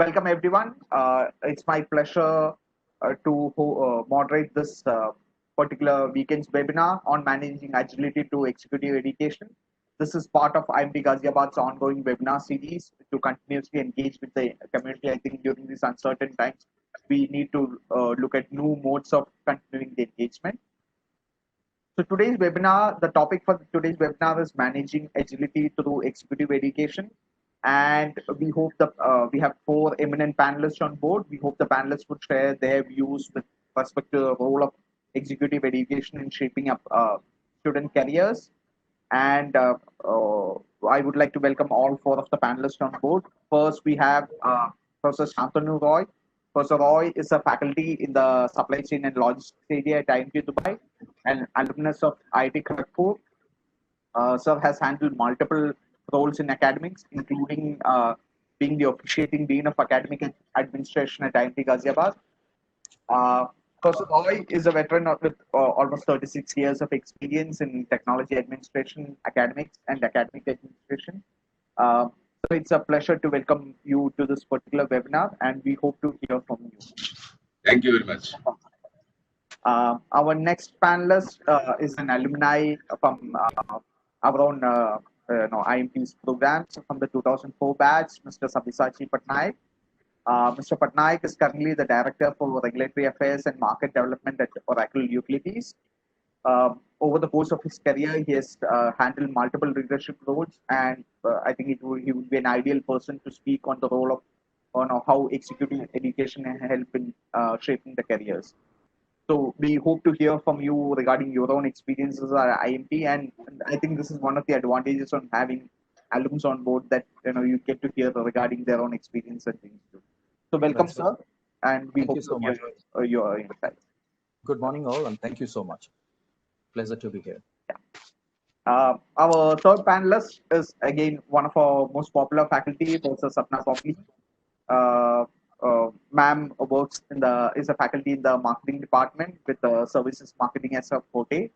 welcome everyone. It's my pleasure to moderate this particular weekend's webinar on managing agility to executive education. This is part of IMD Ghaziabad's ongoing webinar series to continuously engage with the community. I think during these uncertain times, we need to look at new modes of continuing the engagement. So today's webinar, the topic for today's webinar is managing agility through executive education. And we hope that we have 4 eminent panelists on board. We hope the panelists would share their views with respect to the role of executive education in shaping up student careers. And I would like to welcome all 4 of the panelists on board. First, we have Professor Santanu Roy. Professor Roy is a faculty in the supply chain and logistics area at IMT Dubai, an alumnus of IIT Kharagpur. Sir has handled multiple roles in academics, including being the officiating Dean of Academic Administration at IMT Ghaziabad. Professor Roy is a veteran with almost 36 years of experience in technology administration, academics, and academic administration. So it's a pleasure to welcome you to this particular webinar, and we hope to hear from you. Thank you very much. Our next panelist is an alumni from our own IMT's programs from the 2004 batch, Mr. Sabyasachi Pattanaik. Mr. Pattanaik is currently the Director for Regulatory Affairs and Market Development at Oracle Utilities. Over the course of his career, he has handled multiple leadership roles, and I think he would be an ideal person to speak on the role of how executive education can help in shaping the careers. So we hope to hear from you regarding your own experiences at IMT, and I think this is one of the advantages on having alums on board, that you get to hear regarding their own experience and things too. So welcome, sir, and we hope to hear your insights. Good morning, all, and thank you so much. Pleasure to be here. Yeah. Our third panelist is again one of our most popular faculty, Professor Sapna Popli. Ma'am is a faculty in the marketing department with services marketing as a forte.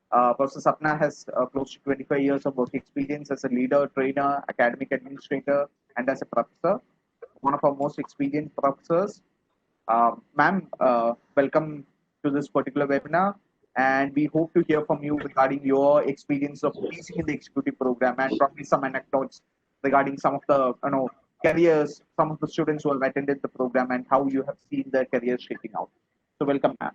Professor Sapna has close to 25 years of work experience as a leader, trainer, academic administrator, and as a professor. One of our most experienced professors. Ma'am, welcome to this particular webinar, and we hope to hear from you regarding your experience of teaching in the executive program, and probably some anecdotes regarding some of the careers, some of the students who have attended the program, and how you have seen their careers shaping out. So welcome, ma'am.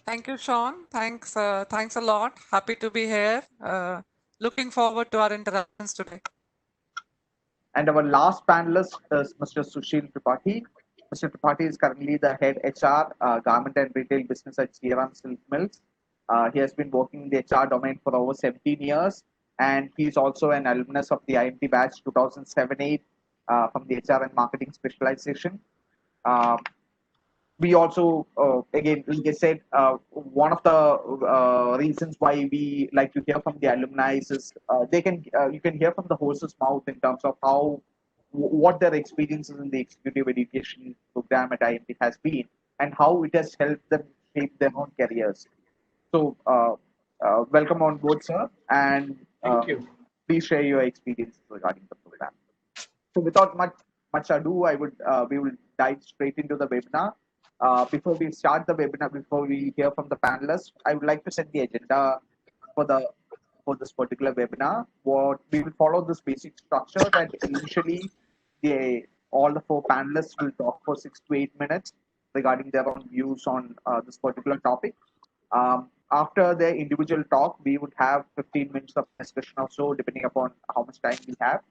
Thank you, Shawn. Thanks a lot. Happy to be here. Looking forward to our interactions today. And our last panelist is Mr. Sushil Tripathi. Mr. Tripathi is currently the head HR, garment and retail business at Siaram Silk Mills. He has been working in the HR domain for over 17 years, and he is also an alumnus of the IMT batch 2007-8 from the HR and marketing specialization. We also, again, like I said, one of the reasons why we like to hear from the alumni is you can hear from the horse's mouth in terms of what their experiences in the executive education program at IMT has been, and how it has helped them shape their own careers. So, welcome on board, sir, and Thank you. Please share your experiences regarding the program. So, without much ado, we will dive straight into the webinar. Before we start the webinar, before we hear from the panelists, I would like to set the agenda for this particular webinar. What we will follow this basic structure that initially all the 4 panelists will talk for 6 to 8 minutes regarding their own views on this particular topic. After their individual talk, we would have 15 minutes of discussion or so, depending upon how much time we have.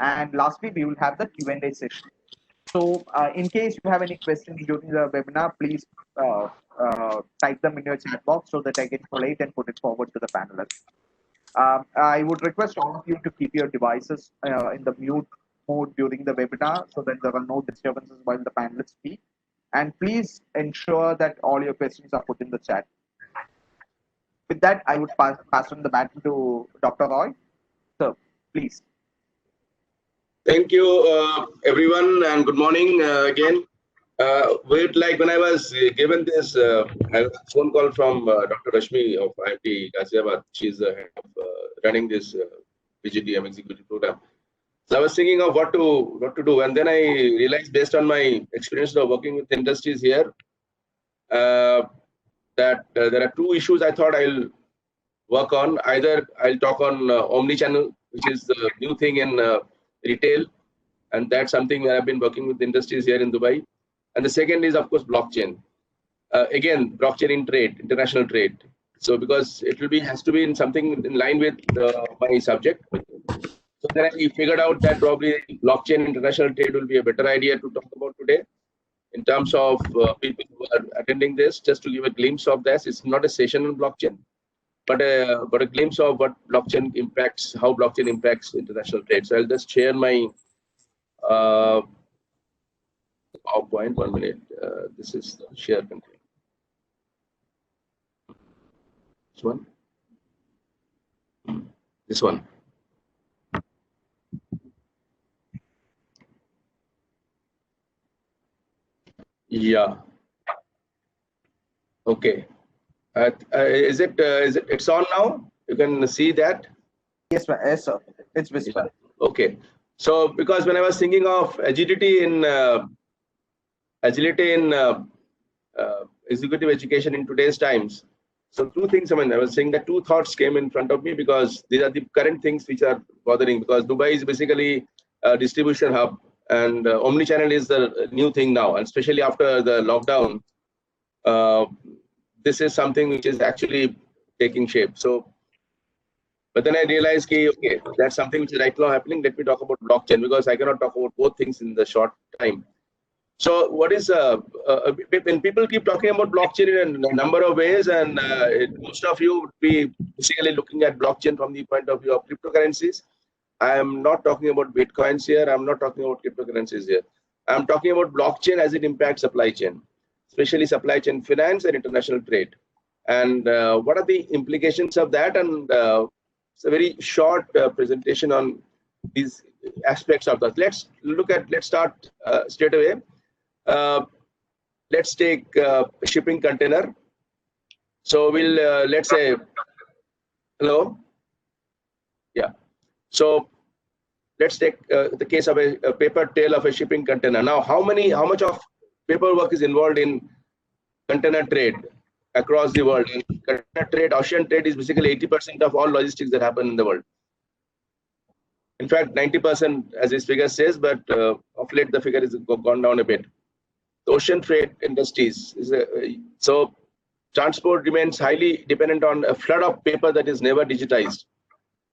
And lastly, we will have the Q&A session. So in case you have any questions during the webinar, please type them in your chat box so that I can collate and put it forward to the panelists. I would request all of you to keep your devices in the mute mode during the webinar so that there are no disturbances while the panelists speak. And please ensure that all your questions are put in the chat. With that, I would pass on the baton to Dr. Roy. So, please. Thank you, everyone, and good morning again. When I was given this I had a phone call from Dr. Rashmi of IIT Ghaziabad. She's the head of running this PGDM executive program. So I was thinking of what to do, and then I realized, based on my experience of working with industries here, that there are two issues I thought I'll work on. Either I'll talk on omni-channel, which is the new thing in retail, and that's something that I've been working with industries here in Dubai. And the second is, of course, blockchain. Again, blockchain in trade, international trade. So because it will be has to be in something in line with my subject. So then I figured out that probably blockchain international trade will be a better idea to talk about today, in terms of people who are attending this. Just to give a glimpse of this, it's not a session on blockchain, but a glimpse of what blockchain impacts, how blockchain impacts international trade. So I'll just share my PowerPoint. 1 minute. This is the share content. This one. This one. Yeah. Okay. Is it it's on now? You can see that. Yes, sir. It's visible. Yeah. Okay. So because when I was thinking of agility in executive education in today's times, so two things. I mean, I was saying that two thoughts came in front of me, because these are the current things which are bothering. Because Dubai is basically a distribution hub, and omni-channel is the new thing now, and especially after the lockdown, this is something which is actually taking shape. So, but then I realized, okay, that's something which is right now happening. Let me talk about blockchain, because I cannot talk about both things in the short time. So what is when people keep talking about blockchain in a number of ways, and most of you would be basically looking at blockchain from the point of view of cryptocurrencies. I am not talking about bitcoins here. I'm not talking about cryptocurrencies here. I'm talking about blockchain as it impacts supply chain, especially supply chain finance and international trade. And what are the implications of that? And it's a very short presentation on these aspects of that. Let's start straight away. Let's take a shipping container. So we'll let's say, hello. Yeah. So let's take the case of a paper tail of a shipping container. Now, how much of paperwork is involved in container trade across the world? And container trade, ocean trade, is basically 80% of all logistics that happen in the world. In fact, 90%, as this figure says, but of late the figure has gone down a bit. The ocean freight industries so transport remains highly dependent on a flood of paper that is never digitized,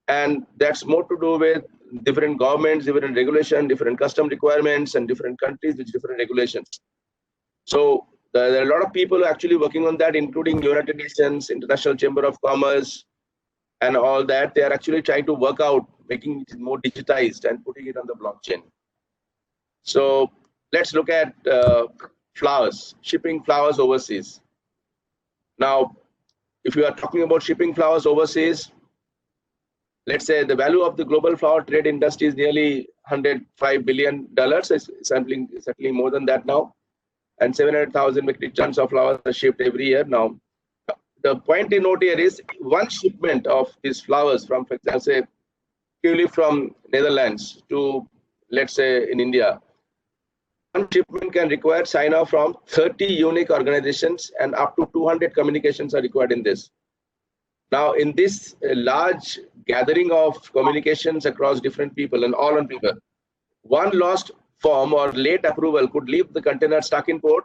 and that's more to do with different governments, different regulation, different custom requirements, and different countries with different regulations. So there are a lot of people actually working on that, including United Nations, International Chamber of Commerce, and all that. They are actually trying to work out making it more digitized and putting it on the blockchain. So let's look at flowers, shipping flowers overseas. Now, if you are talking about shipping flowers overseas, let's say the value of the global flower trade industry is nearly $105 billion. It's certainly more than that now. And 700,000 metric tons of flowers are shipped every year. Now, the point to note here is one shipment of these flowers from, for example, say, purely from Netherlands to, let's say, in India, one shipment can require sign-off from 30 unique organizations, and up to 200 communications are required in this. Now, in this large gathering of communications across different people and all on paper, one lost form or late approval could leave the container stuck in port,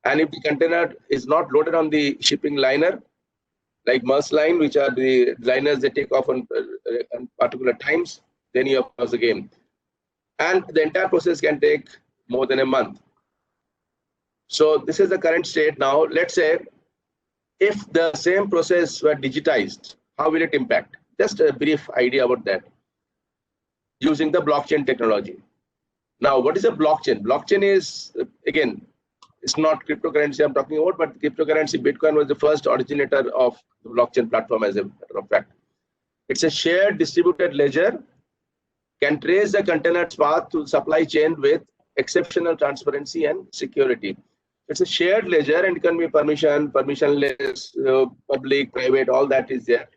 and if the container is not loaded on the shipping liner, like Maersk Line, which are the liners that take off on particular times, then you have lost the game. And the entire process can take more than a month. So this is the current state now. Let's say if the same process were digitized, how will it impact? Just a brief idea about that using the blockchain technology. Now, what is a blockchain? Blockchain is, again, it's not cryptocurrency I'm talking about, but cryptocurrency, Bitcoin was the first originator of the blockchain platform, as a matter of fact. It's a shared distributed ledger, can trace the container's path to supply chain with exceptional transparency and security. It's a shared ledger, and it can be permissionless, public, private, all that is there.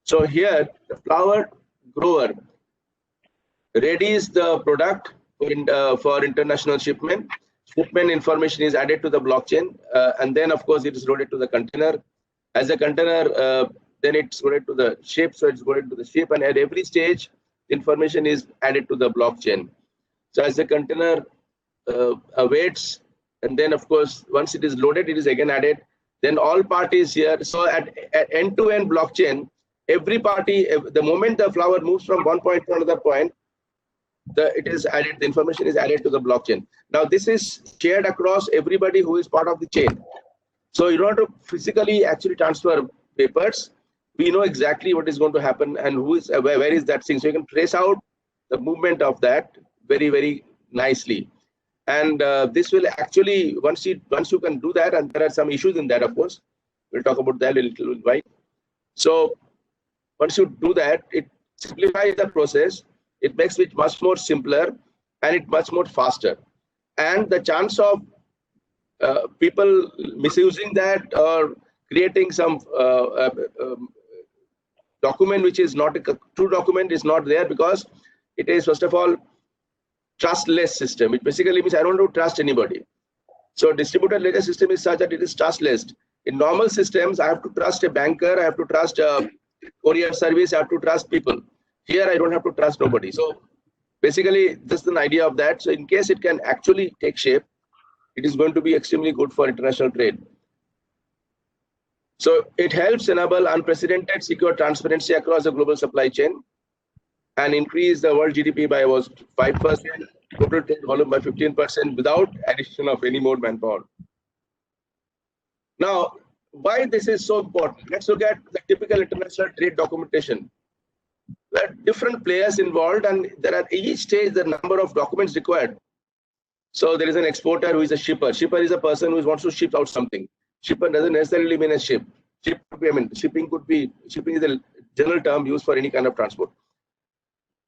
So here, the flower grower readies the product for international shipment. Shipment information is added to the blockchain, and then of course it is loaded to the container. As a container, then it's loaded to the ship, so it's loaded to the ship, and at every stage, information is added to the blockchain. So as the container awaits, and then of course once it is loaded, it is again added. Then all parties here. So at end-to-end blockchain, every party, the moment the flower moves from one point to another point, it is added. The information is added to the blockchain. Now this is shared across everybody who is part of the chain. So you don't have to physically actually transfer papers. We know exactly what is going to happen and who is where is that thing. So you can trace out the movement of that very, very nicely. And this will actually, once you can do that, and there are some issues in that, of course, we'll talk about that a little bit. So once you do that, it simplifies the process. It makes it much more simpler and it much more faster. And the chance of people misusing that or creating some document which is not a true document is not there, because it is first of all trustless system. It basically means I don't want to trust anybody. So distributed ledger system is such that it is trustless. In normal systems, I have to trust a banker, I have to trust a courier service, I have to trust people. Here I don't have to trust nobody. So basically this is an idea of that. So in case it can actually take shape, it is going to be extremely good for international trade. So it helps enable unprecedented secure transparency across the global supply chain and increase the world GDP by about 5%, total trade volume by 15% without addition of any more manpower. Now, why this is so important? Let's look at the typical international trade documentation. There are different players involved, and there are each stage the number of documents required. So there is an exporter who is a shipper. Shipper is a person who wants to ship out something. Shipper doesn't necessarily mean a ship. Shipping is a general term used for any kind of transport.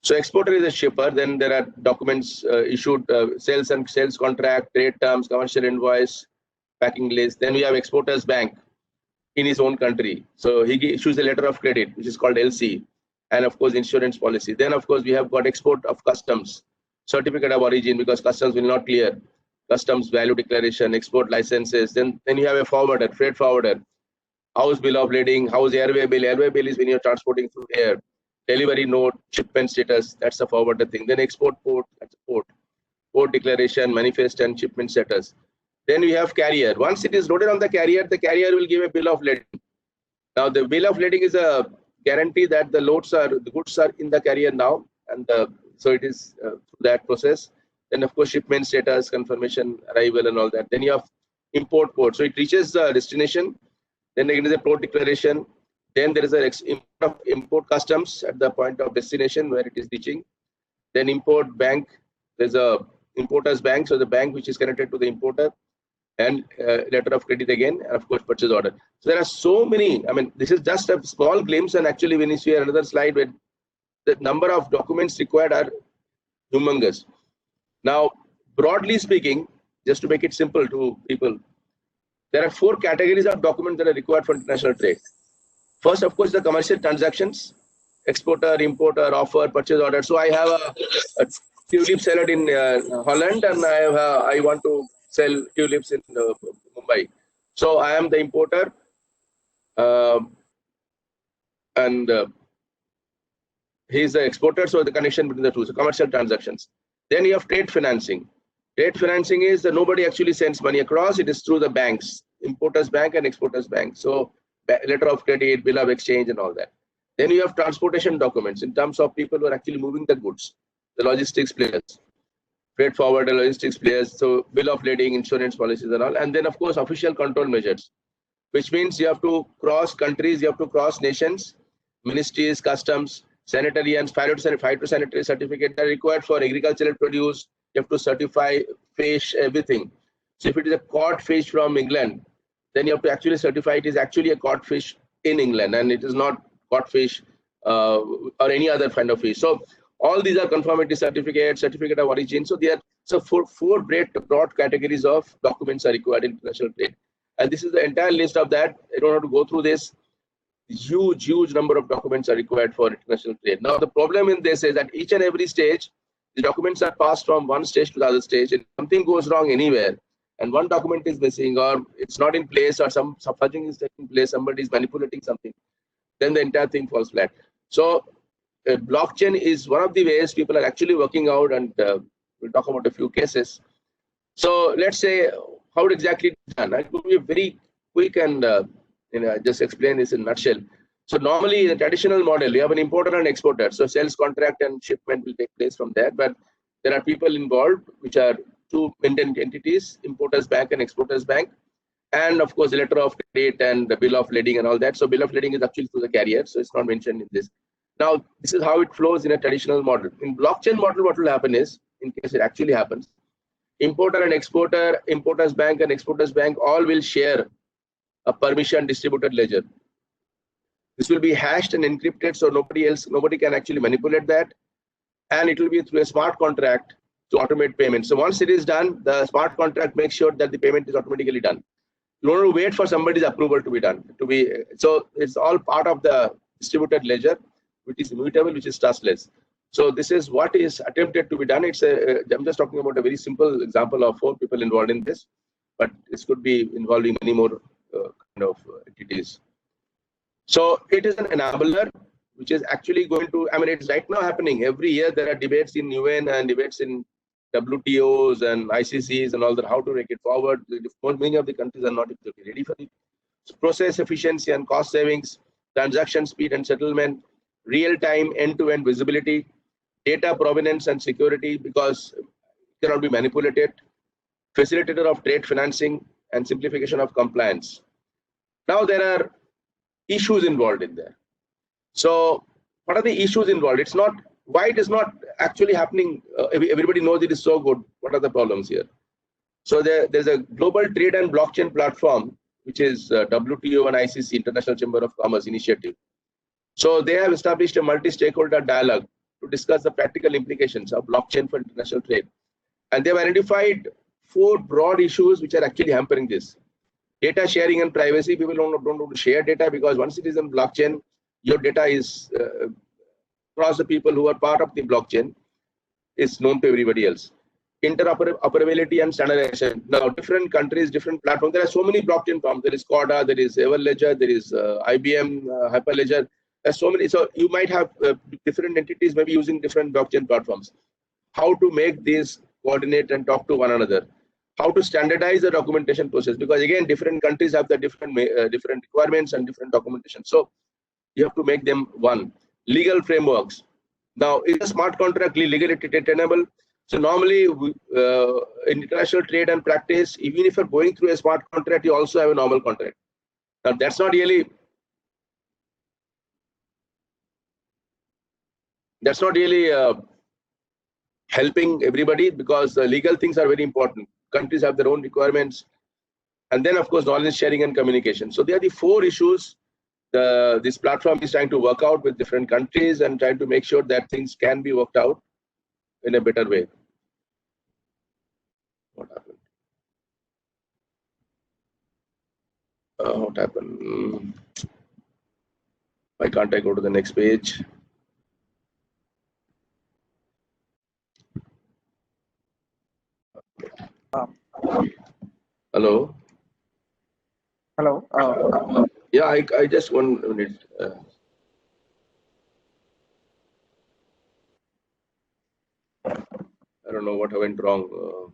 So exporter is a shipper. Then there are documents issued, sales and sales contract, trade terms, commercial invoice, packing list. Then we have exporter's bank in his own country. So he issues a letter of credit, which is called LC, and of course insurance policy. Then of course we have got export of customs, certificate of origin, because customs will not clear, customs value declaration, export licenses. Then you have a forwarder, freight forwarder, house bill of lading, house airway bill. Airway bill is when you're transporting through air. Delivery note, shipment status, that's a forwarder thing. Then export port, that's a port. Port declaration, manifest and shipment status. Then we have carrier. Once it is loaded on the carrier will give a bill of lading. Now the bill of lading is a guarantee that the goods are in the carrier now, and so it is through that process. Then of course shipment status, confirmation, arrival, and all that. Then you have import port. So it reaches the destination. Then there is a port declaration. Then there is an import customs at the point of destination where it is reaching. Then import bank. There's a importer's bank, so the bank which is connected to the importer, and letter of credit again, and of course purchase order. So there are so many. I mean, this is just a small glimpse, and actually when you see another slide where the number of documents required are humongous. Now, broadly speaking, just to make it simple to people, there are 4 categories of documents that are required for international trade. First, of course, the commercial transactions: exporter, importer, offer, purchase order. So I have a tulip salad in Holland, and I want to sell tulips in Mumbai. So I am the importer, and he is the exporter. So the connection between the two. So commercial transactions. Then you have trade financing. Trade financing is that nobody actually sends money across. It is through the banks, importer's bank and exporter's bank. So letter of credit, bill of exchange, and all that. Then you have transportation documents in terms of people who are actually moving the goods, the logistics players, freight forwarder, logistics players. So bill of lading, insurance policies, and all. And then of course official control measures, which means you have to cross countries, you have to cross nations, ministries, customs, sanitary and phytosanitary certificate that are required for agricultural produce. You have to certify fish, everything. So if it is a caught fish from England, then you have to actually certify it is actually a caught fish in England, and it is not caught fish or any other kind of fish. So all these are conformity certificates, certificate of origin. So there are four broad categories of documents are required in international trade. And this is the entire list of that. I don't have to go through this. Huge number of documents are required for international trade. Now the problem in this is that each and every stage The documents are passed from one stage to the other stage, and something goes wrong anywhere, and one document is missing, or it's not in place, or something is taking place, somebody is manipulating something, then the entire thing falls flat. So blockchain is one of the ways people are actually working out, and we'll talk about a few cases. So let's say how exactly it's done. I'll give you a very quick and just explain this in a nutshell. So normally in the traditional model, you have an importer and exporter. So sales contract and shipment will take place from there, but there are people involved, which are two independent entities, importers bank and exporters bank, and of course the letter of credit and the bill of lading and all that. So bill of lading is actually through the carrier, so it's not mentioned in this. Now this is how it flows in a traditional model. In blockchain model, what will happen is, in case it actually happens, importer and exporter, importers bank and exporters bank all will share a permission distributed ledger. This will be hashed and encrypted, so nobody can actually manipulate that, and it will be through a smart contract to automate payment. So once it is done, the smart contract makes sure that the payment is automatically done. You don't have to wait for somebody's approval to be done. So it's all part of the distributed ledger, which is immutable, which is trustless. So this is what is attempted to be done. I'm just talking about a very simple example of 4 people involved in this, but this could be involving many more kind of entities. So it is an enabler, which is actually going to, I mean, it's right now happening. Every year there are debates in UN and debates in WTOs and ICCs and all that, how to take it forward. Many of the countries are not ready for it. So process efficiency and cost savings, transaction speed and settlement, real-time end-to-end visibility, data provenance and security, because it cannot be manipulated, facilitator of trade financing, and simplification of compliance. Now there are issues involved in there. So what are the issues involved? It's not why it is not actually happening. Everybody knows it is so good. What are the problems here? So there's a global trade and blockchain platform, which is WTO and ICC, International Chamber of Commerce initiative. So they have established a multi-stakeholder dialogue to discuss the practical implications of blockchain for international trade. And they've identified 4 broad issues which are actually hampering this. Data sharing and privacy. People don't want to share data, because once it is in blockchain, your data is across the people who are part of the blockchain is known to everybody else. Interoperability and standardization. Now, different countries, different platforms. There are so many blockchain platforms. There is Corda, there is Everledger, there is IBM Hyperledger. There's so many. So you might have different entities maybe using different blockchain platforms. How to make these coordinate and talk to one another? How to standardize the documentation process? Because again, different countries have the different requirements and different documentation. So you have to make them one. Legal frameworks. Now, is a smart contract legally tenable? So normally in international trade and practice, even if you're going through a smart contract, you also have a normal contract. Now that's not really helping everybody, because legal things are very important. Countries have their own requirements, and then of course knowledge sharing and communication. So there are the 4 issues this platform is trying to work out with different countries and trying to make sure that things can be worked out in a better way. What happened? What happened? Why can't I go to the next page? Hello. Hello. Yeah, I just 1 minute. I don't know what went wrong.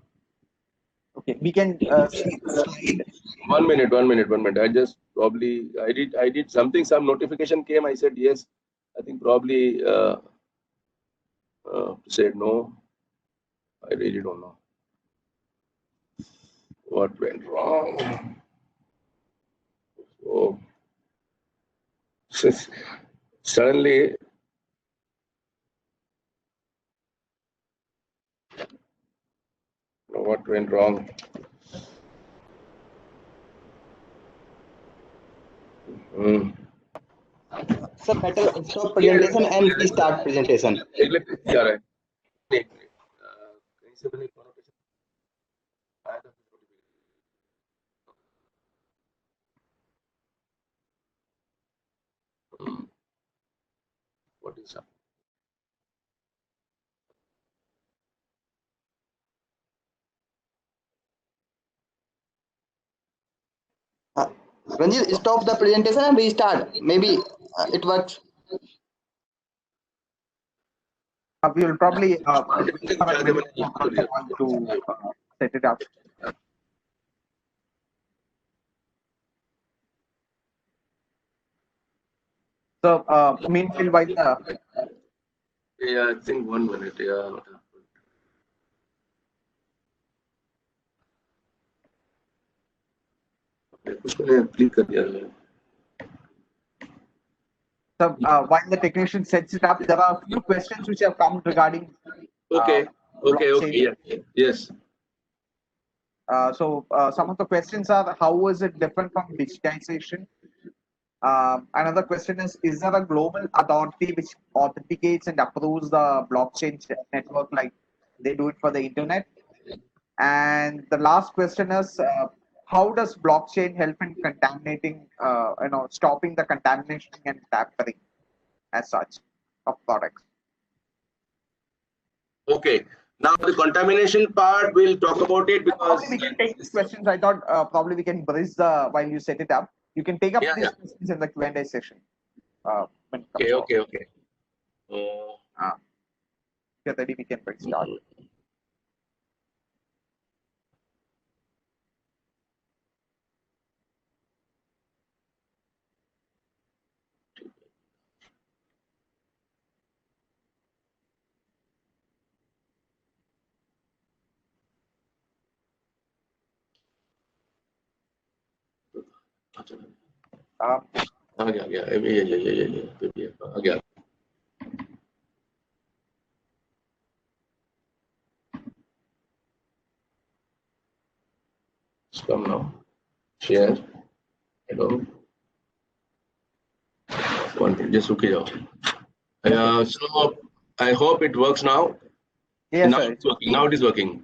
Okay, we can see the slide. 1 minute. I just probably I did something. Some notification came. I said yes. I think probably said no. I really don't know what went wrong. Oh, suddenly. What went wrong? Sir, better stop presentation and restart presentation. What is up? Ranjit, stop the presentation and restart. Maybe it works. We will probably I don't think for a Ghaziabad minute is for equal someone here. to set it up. So, meanwhile, while Yeah, I think 1 minute. Yeah. What happened? कुछ मैंने click कर दिया है. so, while the technician sets it up, there are a few questions which have come regarding Okay. Okay. blockchain. Yeah. Yes. So some of the questions are: how is it different from digitization? Another question is there a global authority which authenticates and approves the blockchain network like they do it for the internet? And the last question is: how does blockchain help in contaminating, stopping the contamination and tampering as such of products? Okay. Now the contamination part, we'll talk about it because Probably we can take these questions. I thought probably we can bridge while you set it up. You can take up Yeah, these yeah. questions in the Q&A session. When it comes Okay. out. Okay. Okay. If you're ready, we can start. आ गया ये आ गया. Come now. Share. Hello. One minute, just रुक जाओ. So I hope it works now. Yes, Now sir. it's working. Now it is working.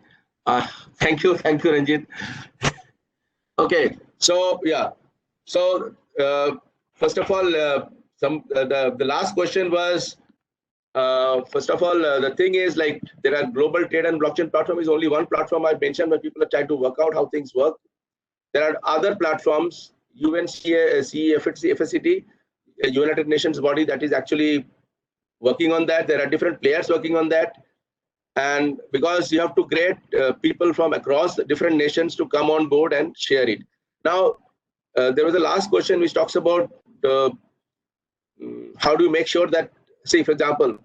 Thank you, Ranjit. Okay, so yeah, so first of all, the last question was first of all the thing is like there are global trade and blockchain platform is only one platform I mentioned where people are trying to work out how things work. There are other platforms, FSCT, a United Nations body that is actually working on that. There are different players working on that. And because you have to get people from across the different nations to come on board and share it. Now, there was a last question which talks about how do you make sure that, say, for example,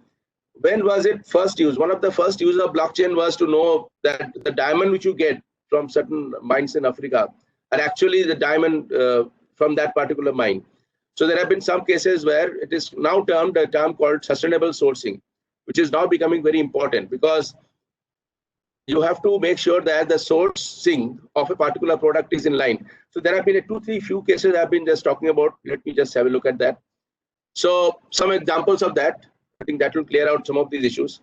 when was it first used? One of the first use of blockchain was to know that the diamond which you get from certain mines in Africa are actually the diamond from that particular mine. So there have been some cases where it is now termed a term called sustainable sourcing, which is now becoming very important because you have to make sure that the sourcing of a particular product is in line. So there have been few cases I've been just talking about. Let me just have a look at that. So some examples of that, I think that will clear out some of these issues.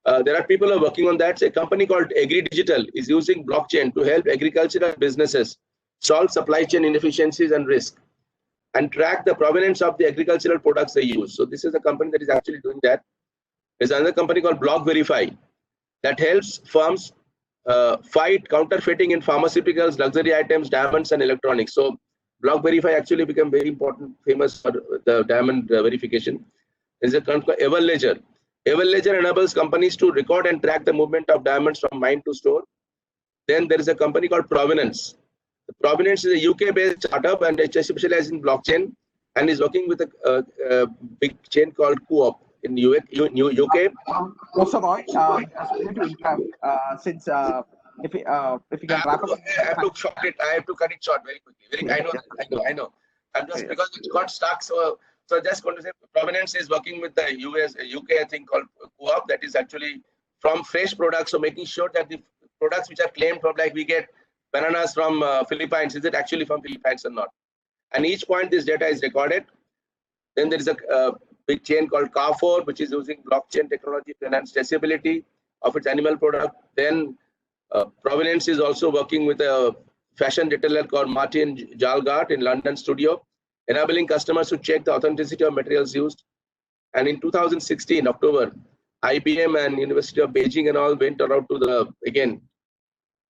There are people who are working on that. A company called AgriDigital is using blockchain to help agricultural businesses solve supply chain inefficiencies and risk and track the provenance of the agricultural products they use. So this is a company that is actually doing that. There's another company called BlockVerify that helps firms fight counterfeiting in pharmaceuticals, luxury items, diamonds, and electronics. So BlockVerify actually became very important, famous for the diamond verification. There's a company called Everledger. Everledger enables companies to record and track the movement of diamonds from mine to store. Then there is a company called Provenance. Provenance is a UK-based startup and it specializes in blockchain and is working with a big chain called Co-op in UK. Also, Roy, sorry to interrupt. Since if you can wrap up, I have to cut it short very quickly. I know. I'm just because it got stuck. So just going to say, Provenance is working with the UK thing called Co-op that is actually from fresh products. So making sure that the products which are claimed from, like we get bananas from Philippines, is it actually from Philippines or not? And each point this data is recorded. Then there is a big chain called Carrefour, which is using blockchain technology to enhance traceability of its animal product. Then Provenance is also working with a fashion retailer called Martin Jalgard in London studio, enabling customers to check the authenticity of materials used. And in 2016, October, IBM and University of Beijing and all went around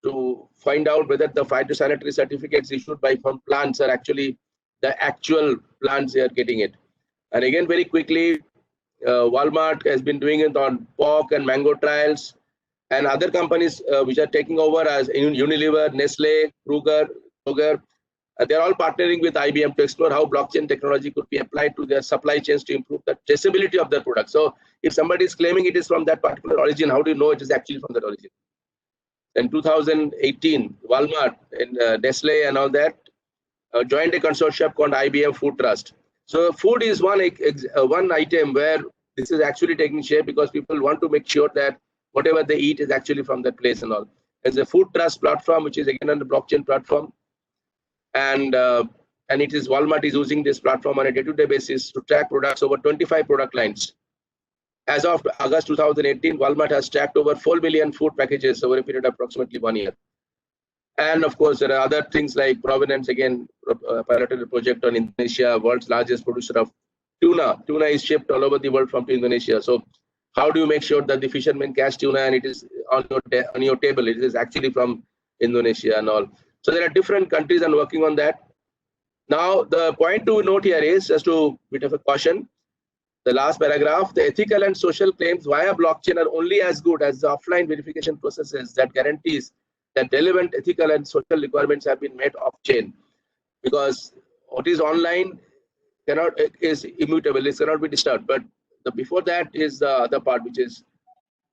to find out whether the phytosanitary certificates issued by from plants are actually the actual plants they are getting it. And again, very quickly, Walmart has been doing it on pork and mango trials, and other companies which are taking over as Unilever, Nestle, Kroger, they're all partnering with IBM to explore how blockchain technology could be applied to their supply chains to improve the traceability of their product. So if somebody is claiming it is from that particular origin, how do you know it is actually from that origin? In 2018, Walmart and Nestle and all that joined a consortium called IBM Food Trust. So food is one item where this is actually taking shape, because people want to make sure that whatever they eat is actually from that place and all. There's a food trust platform, which is again on the blockchain platform, and it is Walmart is using this platform on a day-to-day basis to track products over 25 product lines. As of August 2018, Walmart has tracked over 4 million food packages over a period of approximately 1 year. And of course, there are other things like provenance, again, piloted a project on Indonesia, world's largest producer of tuna. Tuna is shipped all over the world from Indonesia. So how do you make sure that the fishermen catch tuna and it is on your table? It is actually from Indonesia and all. So there are different countries and working on that. Now, the point to note here is, just to bit of a caution, the last paragraph, the ethical and social claims via blockchain are only as good as the offline verification processes that guarantees that relevant ethical and social requirements have been met off-chain. Because what is online is immutable, it cannot be disturbed. But before that is the other part, which is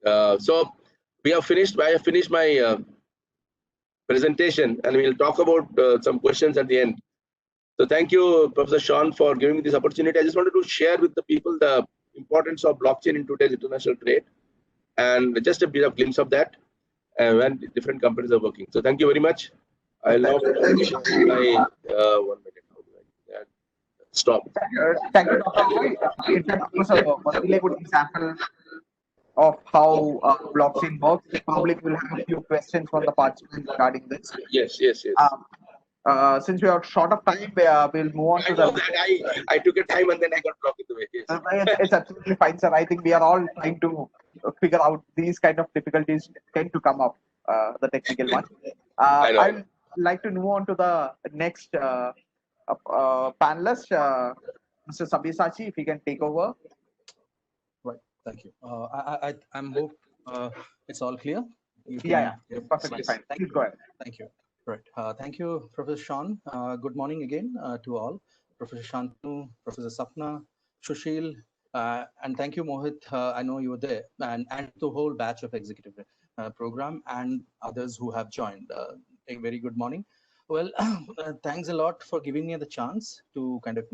so we have finished. I have finished my presentation, and we'll talk about some questions at the end. So thank you, Professor Shawn, for giving me this opportunity. I just wanted to share with the people the importance of blockchain in today's international trade, and just a bit of glimpse of that, and when different companies are working. So thank you very much. I'll now my 1 minute. Stop. Thank you, Dr. Roy. In fact, it was a really good example of how blockchain works. Probably we'll have a few questions from the participants regarding this. Yes. Since we are short of time, we'll move on to the. I took a time and then I got blocked in the way. Yes. It's absolutely fine, sir. I think we are all trying to figure out these kind of difficulties tend to come up, the technical one. I'd like to move on to the next panelist, Mr. Sabyasachi, if he can take over. Right. Thank you. I'm hope it's all clear. Yeah, perfectly fine. Thank you. Go ahead. Thank you. Right. Thank you, Professor Shawn. Good morning again to all. Professor Santanu, Professor Sapna, Sushil, and thank you, Mohit. I know you were there, and the whole batch of executive program and others who have joined. A very good morning. Well, thanks a lot for giving me the chance to kind of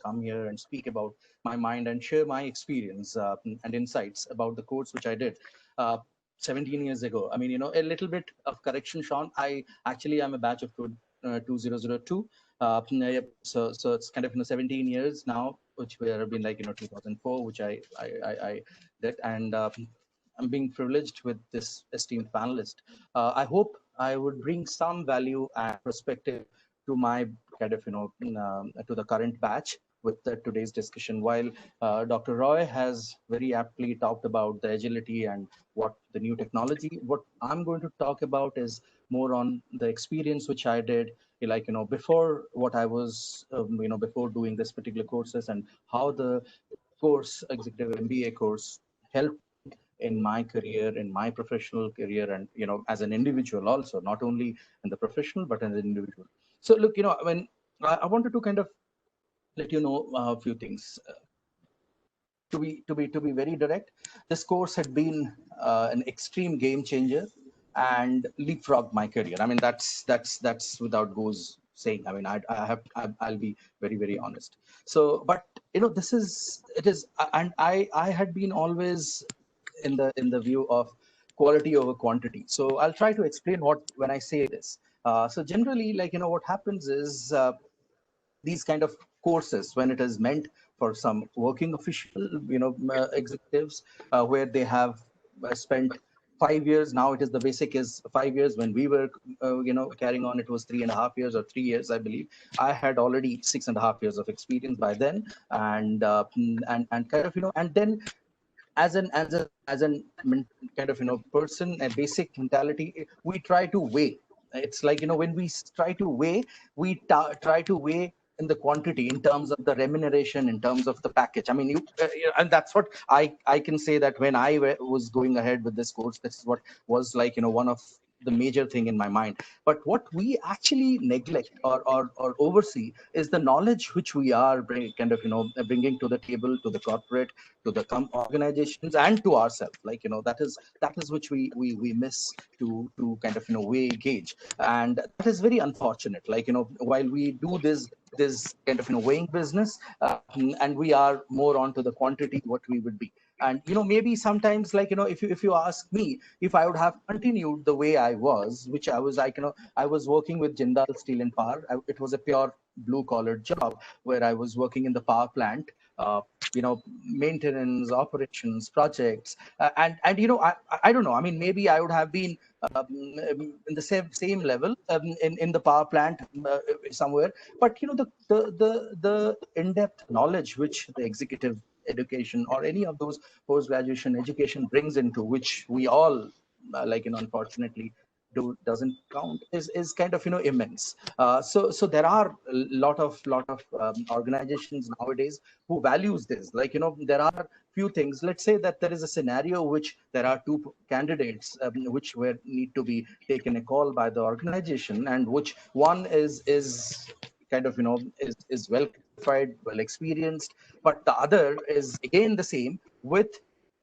come here and speak about my mind and share my experience and insights about the course which I did 17 years ago. I mean, a little bit of correction, Shawn. I actually am a batch of 2002. So it's kind of 17 years now, which we have been like 2004, which I did, and I'm being privileged with this esteemed panelist. I hope I would bring some value and perspective to my kind of to the current batch with today's discussion. While Dr. Roy has very aptly talked about the agility and what the new technology, what I'm going to talk about is more on the experience which I did, like before what I was before doing this particular courses, and how the course, executive MBA course, helped in my career, in my professional career, and as an individual also, not only in the professional but as an individual. So look, when I wanted to kind of let you know a few things. To be very direct, this course had been an extreme game changer and leapfrogged my career. I mean, that's without goes saying. I mean, I'll be very honest. So, but it is, and I had been always in the view of quality over quantity. So I'll try to explain when I say this. So generally, like what happens is these kind of courses, when it is meant for some working official, executives, where they have spent 5 years. Now it is the basic is 5 years. When we were, carrying on, it was 3.5 years or 3 years, I believe. I had already 6.5 years of experience by then, and kind of, and then as an kind of person, a basic mentality, we try to weigh. It's like when we try to weigh, we try to weigh in the quantity, in terms of the remuneration, in terms of the package. I mean, and that's what I can say, that when I was going ahead with this course, this is what was like, one of the major thing in my mind. But what we actually neglect or oversee is the knowledge which we are bringing to the table, to the corporate, to the organizations, and to ourselves. Like, that is which we miss to kind of weigh gauge, and that is very unfortunate. Like, while we do this kind of weighing business, and we are more onto the quantity what we would be. And maybe sometimes, like, if you ask me, if I would have continued the way I was, which I was like, I was working with Jindal Steel and Power. It was a pure blue collar job where I was working in the power plant, maintenance, operations, projects, and I don't know. I mean, maybe I would have been in the same level in the power plant somewhere. But the in-depth knowledge which the executive education or any of those post-graduation education brings into, which we all unfortunately doesn't count, is kind of immense. So there are a lot of organizations nowadays who values this. Like, there are few things. Let's say that there is a scenario which there are two candidates which need to be taken a call by the organization, and which one is kind of is well qualified, well experienced, but the other is again the same, with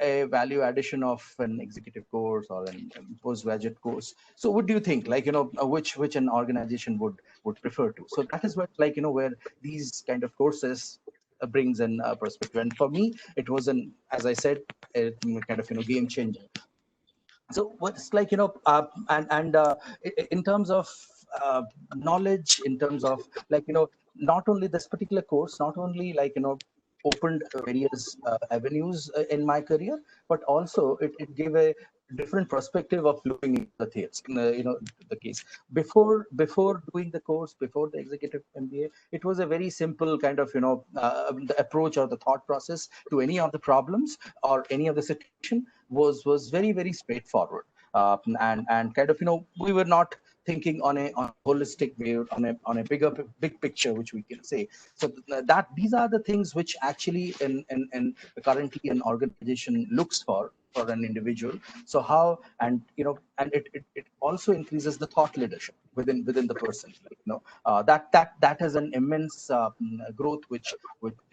a value addition of an executive course or an postgraduate course. So what do you think, like, which an organization would prefer to? So that is what, like, where these kind of courses brings in perspective. And for me, it was as I said, a kind of game changer. So what's like, in terms of knowledge, in terms of, like, not only this particular course, not only, like, opened various avenues in my career, but also it gave a different perspective of looking into the things. The case before doing the course, before the executive MBA, it was a very simple kind of the approach or the thought process to any of the problems or any of the situation was very, very straightforward. And kind of we were not thinking on a holistic way, on a big picture, which we can say. So that these are the things which actually in currently an organization looks for an individual. So how, and and it also increases the thought leadership within the person. Like, that has an immense growth which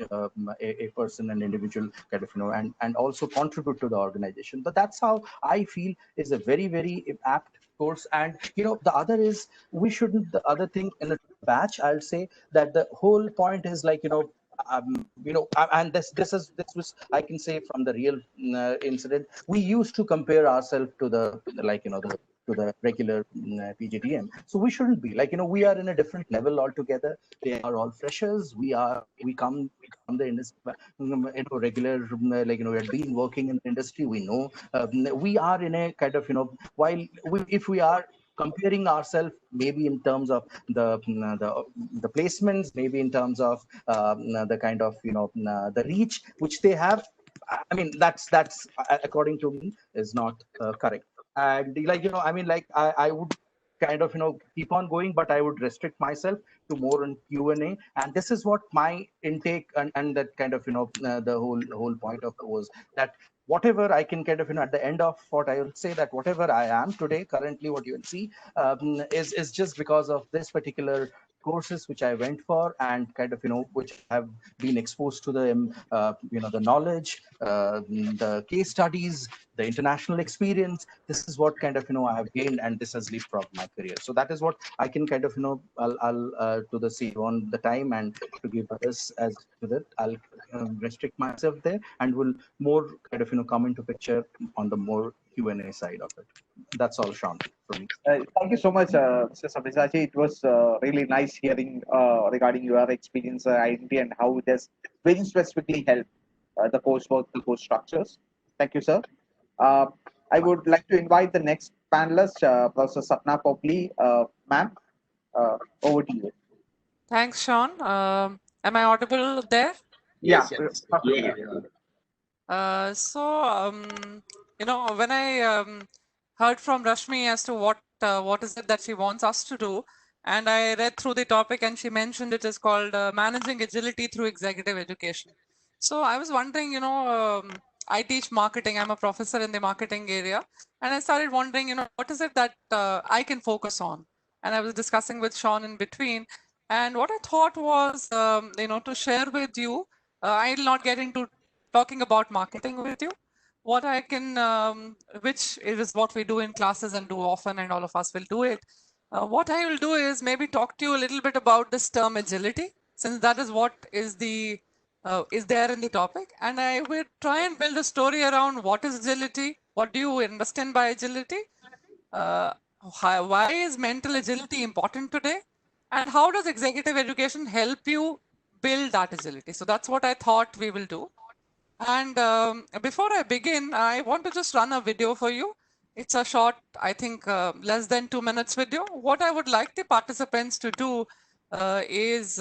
a person, an individual kind of and also contribute to the organization. But that's how I feel is a very, very apt course. And the other is, we shouldn't, the other thing in a batch, I'll say that the whole point is, like, and this was, I can say, from the real incident. We used to compare ourselves to the, like, to the regular PGDM. So we shouldn't be, like, we are in a different level altogether. They are all freshers. We come from the industry, regular, like, we have been working in the industry. We know we are in a kind of while if we are comparing ourselves, maybe in terms of the placements, maybe in terms of the kind of the reach which they have. I mean, that's according to me is not correct. And, like, I mean, like, I would kind of keep on going, but I would restrict myself to more on Q&A. And this is what my intake and that kind of the whole point of was that whatever I can kind of at the end of what I will say, that whatever I am today, currently, what you will see is just because of this particular courses which I went for, and kind of which have been exposed to the the knowledge, the case studies, the international experience. This is what kind of I have gained, and this has leapfrogged my career. So that is what I can kind of I'll to the save on the time, and to give others as to that, I'll restrict myself there, and will more kind of come into picture on the more Q&A side of it. That's all, Shawn, from me. Thank you so much, Mr. Sabyasachi. It was really nice hearing regarding your experience, identity, and how it has very specifically helped the coursework, the course structures. Thank you, sir. I would like to invite the next panelist, Professor Sapna Popli. Ma'am, over to you. Thanks, Shawn. Am I audible there? Yes, Yeah. So, when I heard from Rashmi as to what is it that she wants us to do, and I read through the topic, and she mentioned it is called Managing Agility Through Executive Education. So I was wondering, I teach marketing. I'm a professor in the marketing area, and I started wondering, what is it that I can focus on? And I was discussing with Shawn in between, and what I thought was, to share with you. I'll not get into talking about marketing with you. What I can, which is what we do in classes and do often, and all of us will do it. What I will do is maybe talk to you a little bit about this term agility, since that is what is there in the topic, and I will try and build a story around what is agility, what do you understand by agility, uh, why is mental agility important today, and how does executive education help you build that agility. So that's what I thought we will do. And before I begin, I want to just run a video for you. It's a short, I think, less than 2 minutes video. What I would like the participants to do is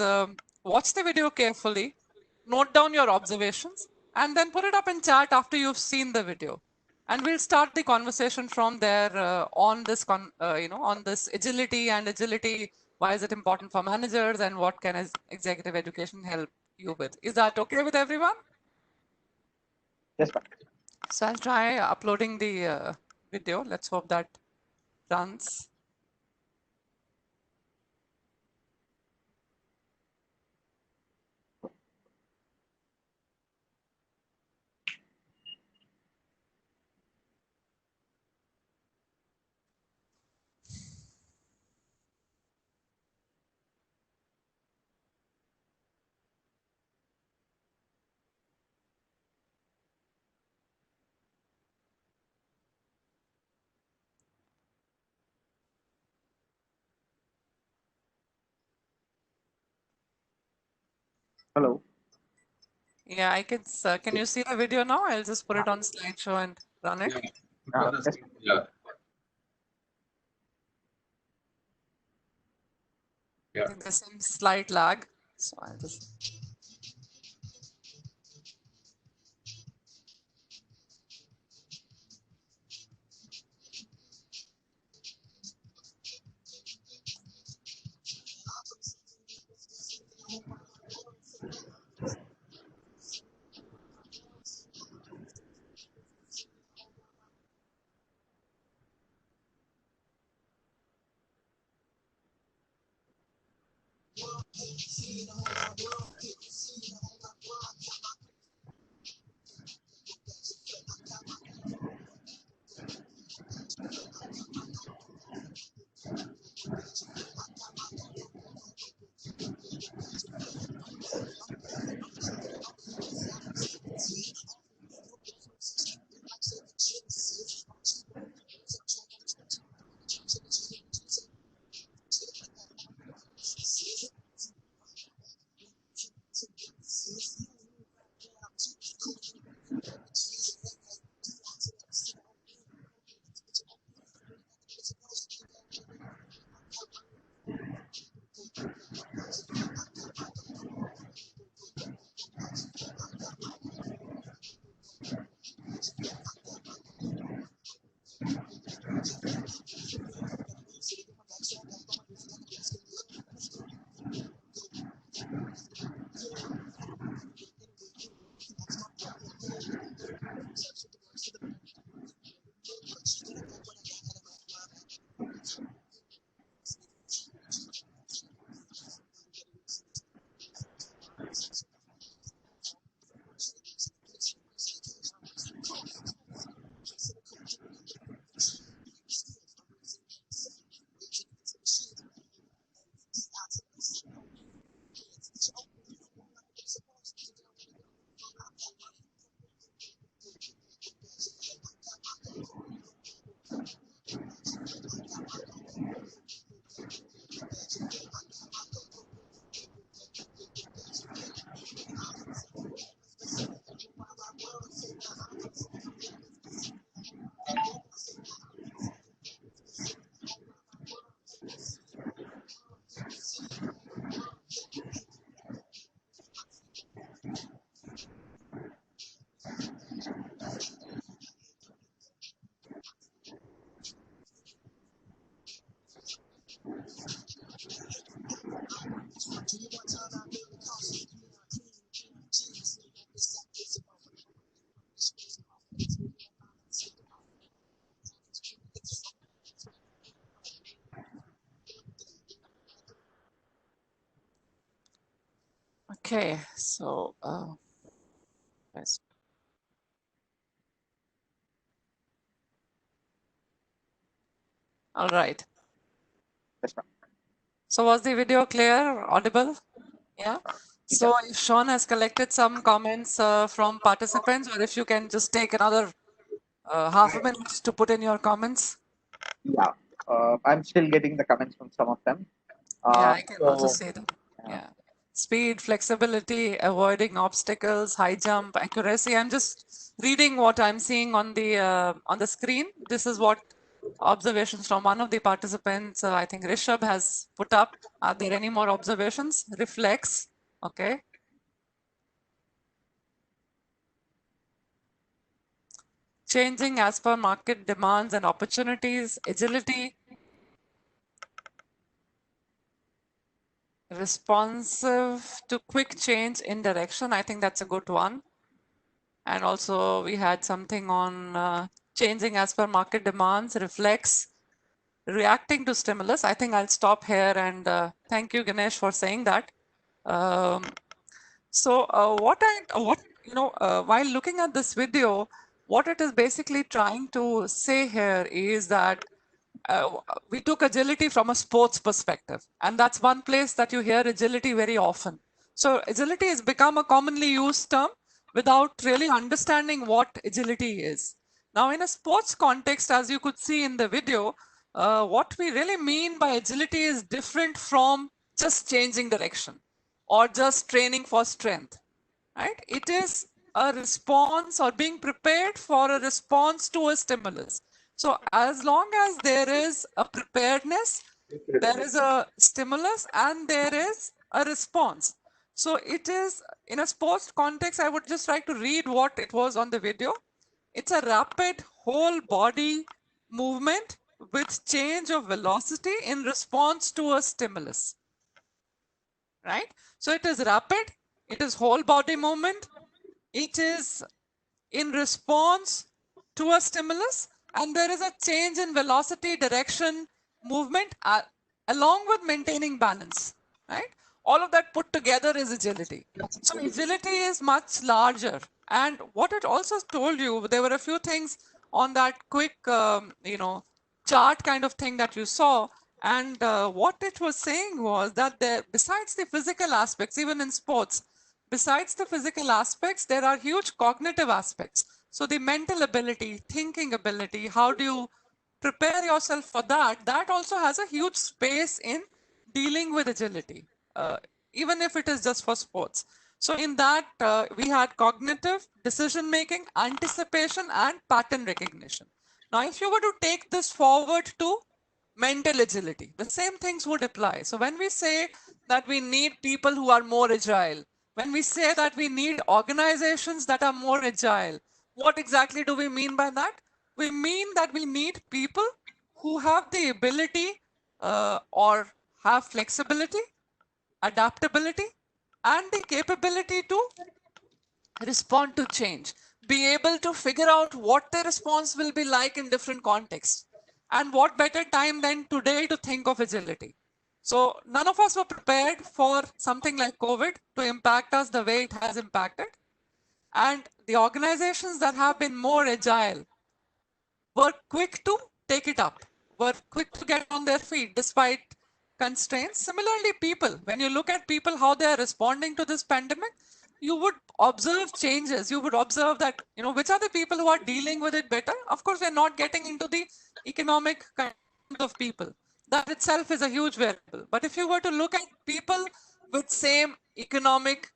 watch the video carefully, note down your observations, and then put it up in chat after you've seen the video. And we'll start the conversation from there on this, on this agility and agility. Why is it important for managers, and what can executive education help you with? Is that okay with everyone? Yes, ma'am. So I'll try uploading the video. Let's hope that runs. Hello. Yeah, I can. Can you see the video now? I'll just put it on slideshow and run it. Yes. Yeah. I think there's some slight lag, so I'll just. Okay, so yes. All right. Yes, ma'am. So was the video clear, audible? Yeah. So if Shawn has collected some comments from participants, or if you can just take another half a minute to put in your comments. Yeah, I'm still getting the comments from some of them. Yeah, I can also So, see them. Yeah. Speed, flexibility, avoiding obstacles, high jump, accuracy. I'm just reading what I'm seeing on the screen. This is what observations from one of the participants, I think Rishabh has put up. Are there any more observations? Reflex. Okay. Changing as per market demands and opportunities, agility, responsive to quick change in direction. I think that's a good one. And also we had something on changing as per market demands, reflex, reacting to stimulus. I think I'll stop here and thank you, Ganesh, for saying that. While looking at this video, what it is basically trying to say here is that we took agility from a sports perspective, and that's one place that you hear agility very often. So agility has become a commonly used term without really understanding what agility is. Now, in a sports context, as you could see in the video, what we really mean by agility is different from just changing direction or just training for strength, right? It is a response or being prepared for a response to a stimulus. So as long as there is a preparedness, there is a stimulus and there is a response. So it is in a sports context, I would just like to read what it was on the video. It's a rapid whole body movement with change of velocity in response to a stimulus, right? So it is rapid, it is whole body movement, it is in response to a stimulus, and there is a change in velocity, direction, movement, along with maintaining balance, right? All of that put together is agility. So agility is much larger. And what it also told you, there were a few things on that quick, chart kind of thing that you saw. And what it was saying was that there, besides the physical aspects, even in sports, besides the physical aspects, there are huge cognitive aspects. So the mental ability, thinking ability, how do you prepare yourself for that? That also has a huge space in dealing with agility, even if it is just for sports. So in that, we had cognitive, decision making, anticipation, and pattern recognition. Now, if you were to take this forward to mental agility, the same things would apply. So when we say that we need people who are more agile, when we say that we need organizations that are more agile, what exactly do we mean by that? We mean that we need people who have the ability or have flexibility, adaptability, and the capability to respond to change, be able to figure out what the response will be like in different contexts. And what better time than today to think of agility? So none of us were prepared for something like COVID to impact us the way it has impacted. And the organizations that have been more agile were quick to take it up, were quick to get on their feet despite constraints. Similarly, people, when you look at people, how they are responding to this pandemic, you would observe changes. You would observe that, which are the people who are dealing with it better. Of course, we're not getting into the economic kind of people. That itself is a huge variable. But if you were to look at people with same economic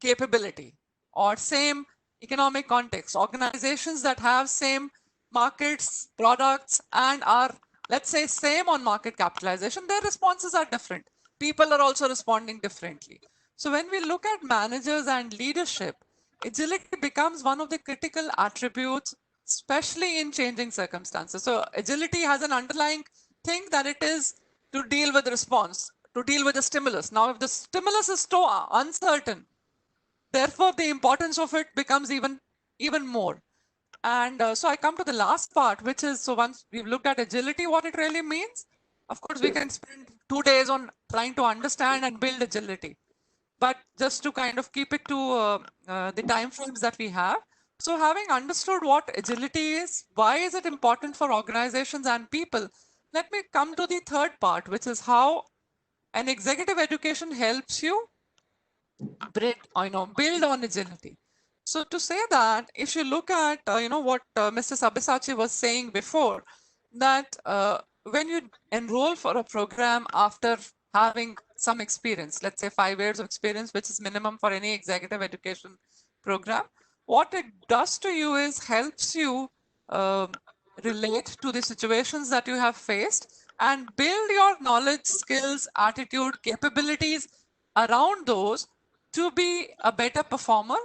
capability or same economic context, organizations that have same markets, products, and are, let's say, same on market capitalization, their responses are different. People are also responding differently. So when we look at managers and leadership, agility becomes one of the critical attributes, especially in changing circumstances. So agility has an underlying thing that it is to deal with response, to deal with the stimulus. Now, if the stimulus is so uncertain, therefore the importance of it becomes even more. And so I come to the last part, which is, so once we've looked at agility, what it really means, of course we can spend 2 days on trying to understand and build agility. but just to kind of keep it to the time frames that we have. So having understood what agility is, why is it important for organizations and people? Let me come to the third part, which is how an executive education helps you build on agility. So to say that, if you look at, what Mr. Sabyasachi was saying before, that when you enroll for a program after having some experience, let's say 5 years of experience, which is minimum for any executive education program, what it does to you is helps you relate to the situations that you have faced and build your knowledge, skills, attitude, capabilities around those to be a better performer,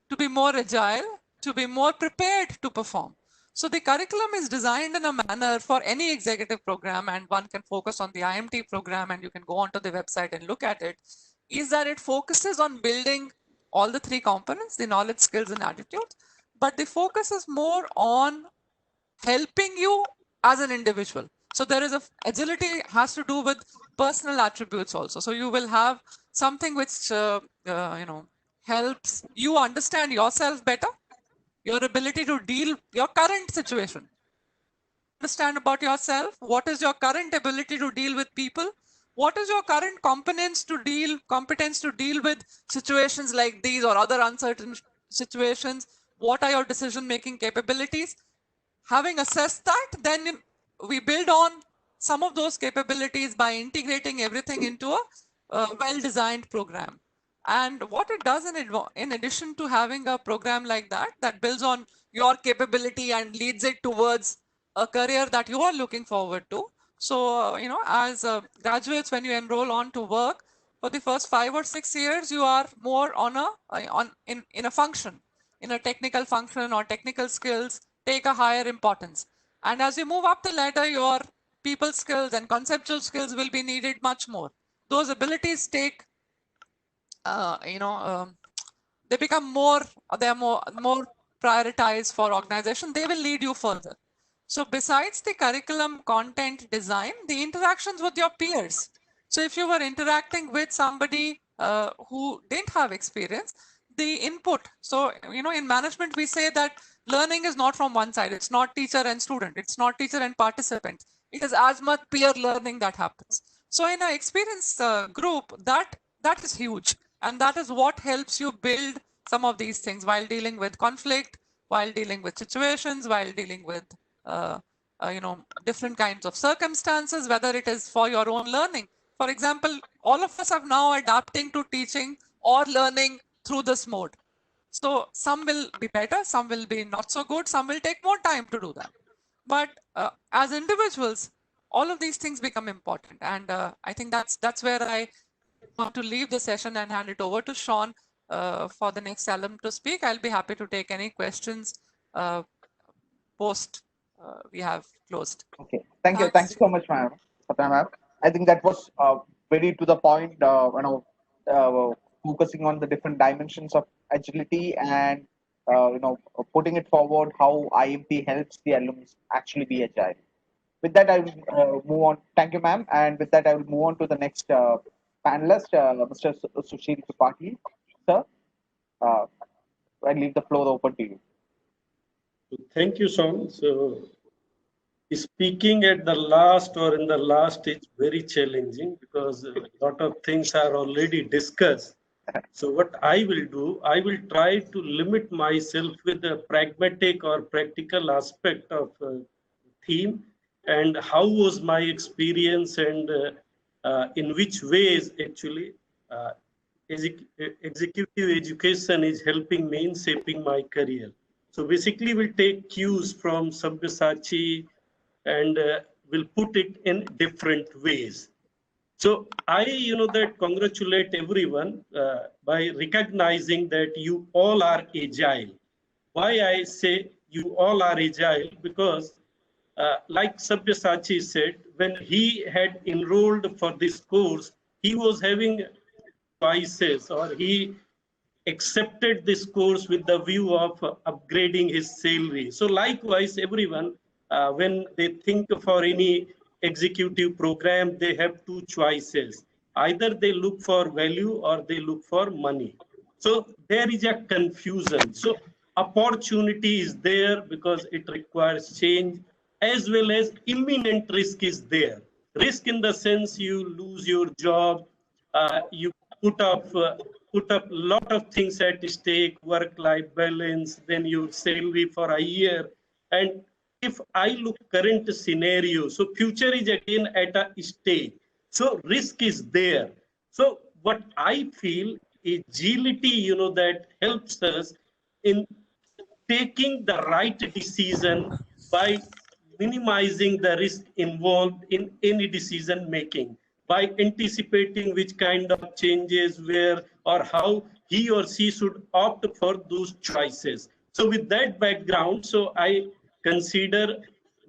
to be more agile, to be more prepared to perform. So the curriculum is designed in a manner for any executive program, and one can focus on the IMT program, and you can go onto the website and look at it, is that it focuses on building all the 3 components, the knowledge, skills, and attitudes, but the focus is more on helping you as an individual. So there is agility has to do with personal attributes also. So you will have something which helps you understand yourself better, your ability to deal your current situation. Understand about yourself. What is your current ability to deal with people? What is your current competence to deal with situations like these or other uncertain situations? What are your decision-making capabilities? Having assessed that, then we build on some of those capabilities by integrating everything into a well-designed program. And what it does in addition to having a program like that, that builds on your capability and leads it towards a career that you are looking forward to. So, as graduates, when you enroll on to work, for the first 5 or 6 years, you are more in a function, in a technical function or technical skills take a higher importance. And as you move up the ladder, your people skills and conceptual skills will be needed much more. Those abilities take, they become they are more prioritized for organization. They will lead you further. So besides the curriculum content design, the interactions with your peers. So if you were interacting with somebody who didn't have experience, the input. So, in management, we say that learning is not from one side. It's not teacher and student. It's not teacher and participant. It is as much peer learning that happens. So in an experience group, that is huge. And that is what helps you build some of these things while dealing with conflict, while dealing with situations, while dealing with different kinds of circumstances, whether it is for your own learning. For example, all of us are now adapting to teaching or learning through this mode. So some will be better, some will be not so good, some will take more time to do that. But as individuals, all of these things become important. And I think that's where I want to leave the session and hand it over to Shawn for the next alum to speak. I'll be happy to take any questions post we have closed. Okay, thank you. Thanks so much, ma'am. Sapna ma'am. I think that was very to the point. Focusing on the different dimensions of agility and putting it forward how IMT helps the alumni actually be agile. With that, I will move on. Thank you, ma'am. And with that, I will move on to the next panelist, Mr. Sushil Tripathi. Sir, I leave the floor open to you. Thank you, Shawn. So, speaking at the last or in the last is very challenging because a lot of things are already discussed. So what I will do, I will try to limit myself with the pragmatic or practical aspect of theme and how was my experience and in which ways actually executive education is helping me in shaping my career. So basically we'll take cues from Sabyasachi and we'll put it in different ways. So I, that congratulate everyone by recognizing that you all are agile. Why I say you all are agile? Because like Sabyasachi said, when he had enrolled for this course, he was having choices or he accepted this course with the view of upgrading his salary. So likewise, everyone, when they think for any executive program, they have two choices. Either they look for value or they look for money. So there is a confusion. So opportunity is there because it requires change, as well as imminent risk is there. Risk in the sense you lose your job, you put up lot of things at stake, work-life balance, then your salary for a year. And if I look current scenario, so future is again at a stage. So risk is there. So what I feel agility, that helps us in taking the right decision by minimizing the risk involved in any decision making, by anticipating which kind of changes where or how he or she should opt for those choices. So with that background, so I consider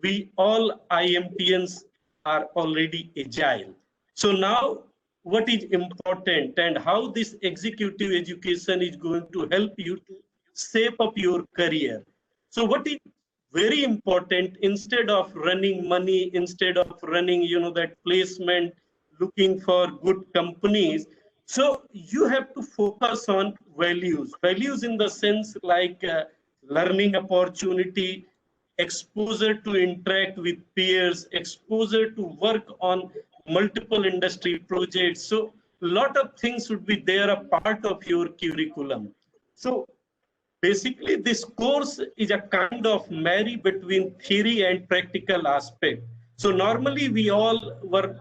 we all IMTNs are already agile. So now what is important and how this executive education is going to help you to shape up your career. So what is very important, instead of running money, instead of running, that placement, looking for good companies, so you have to focus on values in the sense like learning opportunity, exposure to interact with peers, exposure to work on multiple industry projects. So a lot of things should be there, a part of your curriculum. So basically, this course is a kind of marry between theory and practical aspect. So normally we all were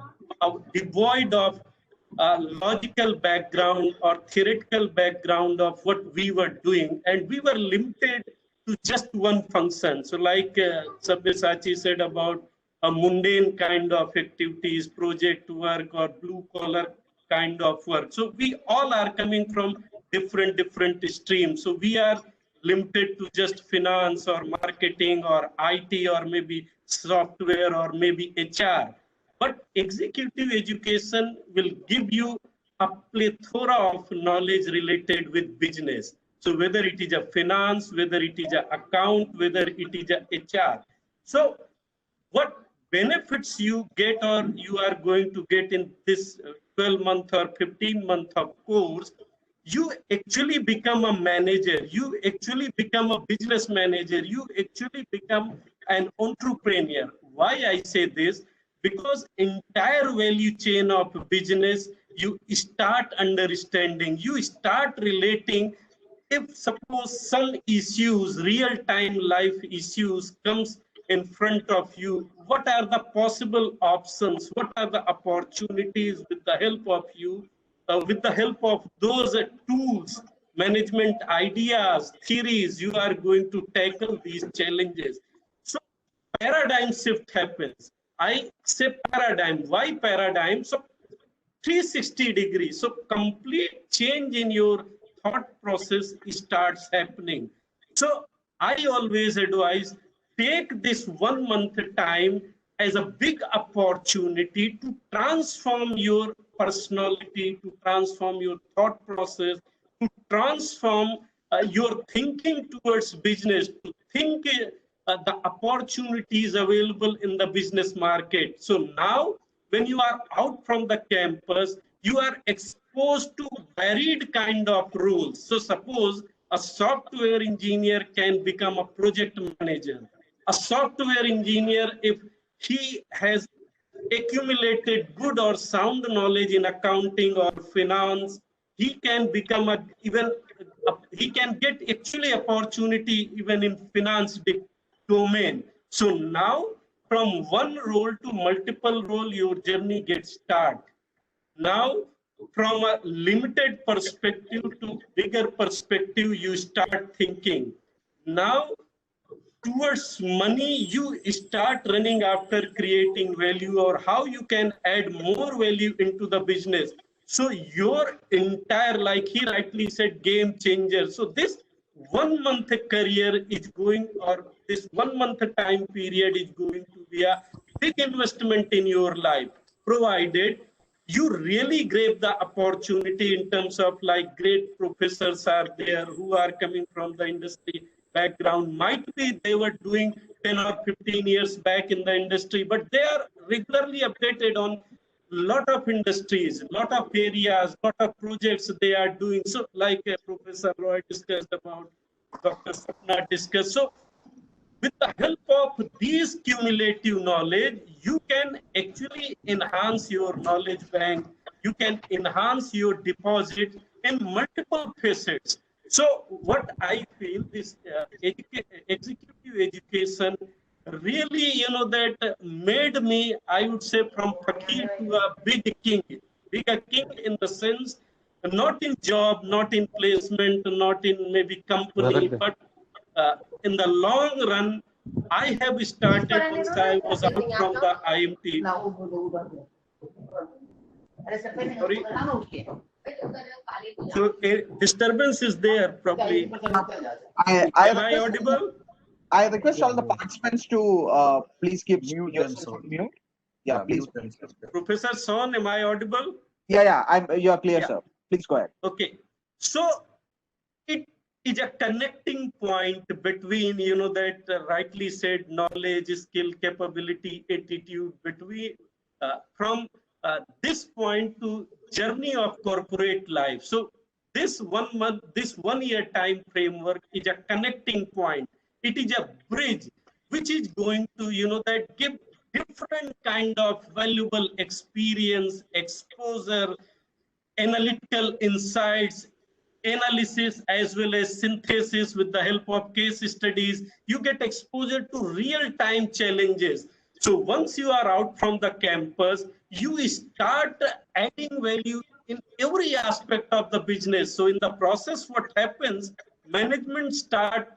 devoid of logical background or theoretical background of what we were doing, and we were limited to just one function. So like Sabyasachi said about a mundane kind of activities, project work or blue collar kind of work. So we all are coming from different streams. So we are limited to just finance or marketing or IT or maybe software or maybe HR. But executive education will give you a plethora of knowledge related with business. So whether it is a finance, whether it is a account, whether it is a HR. So what benefits you get or you are going to get in this 12-month or 15-month of course, you actually become a manager, you actually become a business manager, you actually become an entrepreneur. Why I say this? Because entire value chain of business, you start understanding, you start relating. If suppose some issues, real-time life issues comes in front of you, what are the possible options? What are the opportunities with the help of you, with the help of those tools, management ideas, theories, you are going to tackle these challenges. So paradigm shift happens. I say paradigm. Why paradigm? So 360 degrees. So complete change in your thought process starts happening. So I always advise, take this 1 month time as a big opportunity to transform your personality, to transform your thought process, to transform your thinking towards business, to think the opportunities available in the business market. So now when you are out from the campus, you are exposed to varied kind of roles. So suppose a software engineer can become a project manager. A software engineer, if he has accumulated good or sound knowledge in accounting or finance, he can become he can get actually opportunity even in finance domain. So now from one role to multiple role, your journey gets started. Now from a limited perspective to bigger perspective, you start thinking. Now towards money, you start running after creating value or how you can add more value into the business. So your entire, like he rightly said, game changer. So this 1 month career is going, or this 1 month time period is going to be a big investment in your life, provided you really grab the opportunity in terms of like great professors are there who are coming from the industry background. Might be they were doing 10 or 15 years back in the industry, but they are regularly updated on lot of industries, lot of areas, lot of projects they are doing. So like Professor Roy discussed about, Dr. Sapna discussed. So with the help of these cumulative knowledge, you can actually enhance your knowledge bank. You can enhance your deposit in multiple facets. So what I feel is executive education really, that made me, I would say, from fakir to a big king. Bigger king in the sense, not in job, not in placement, not in maybe company, but in the long run, I have started once I was out from the IMT. Sorry. So a disturbance is there, probably. Am I audible? I request all the participants to please keep Mute yourself themselves. on mute. Yeah, please. Professor Shawn, am I audible? Yeah, you are clear, Yeah. sir. Please go ahead. Okay. So it is a connecting point between, that rightly said knowledge, skill, capability, attitude, between from this point to journey of corporate life. So this 1 month, this 1 year time framework is a connecting point. It is a bridge which is going to, that give different kind of valuable experience, exposure, analytical insights, analysis, as well as synthesis with the help of case studies. You get exposure to real-time challenges. So once you are out from the campus, you start adding value in every aspect of the business. So in the process, what happens, management start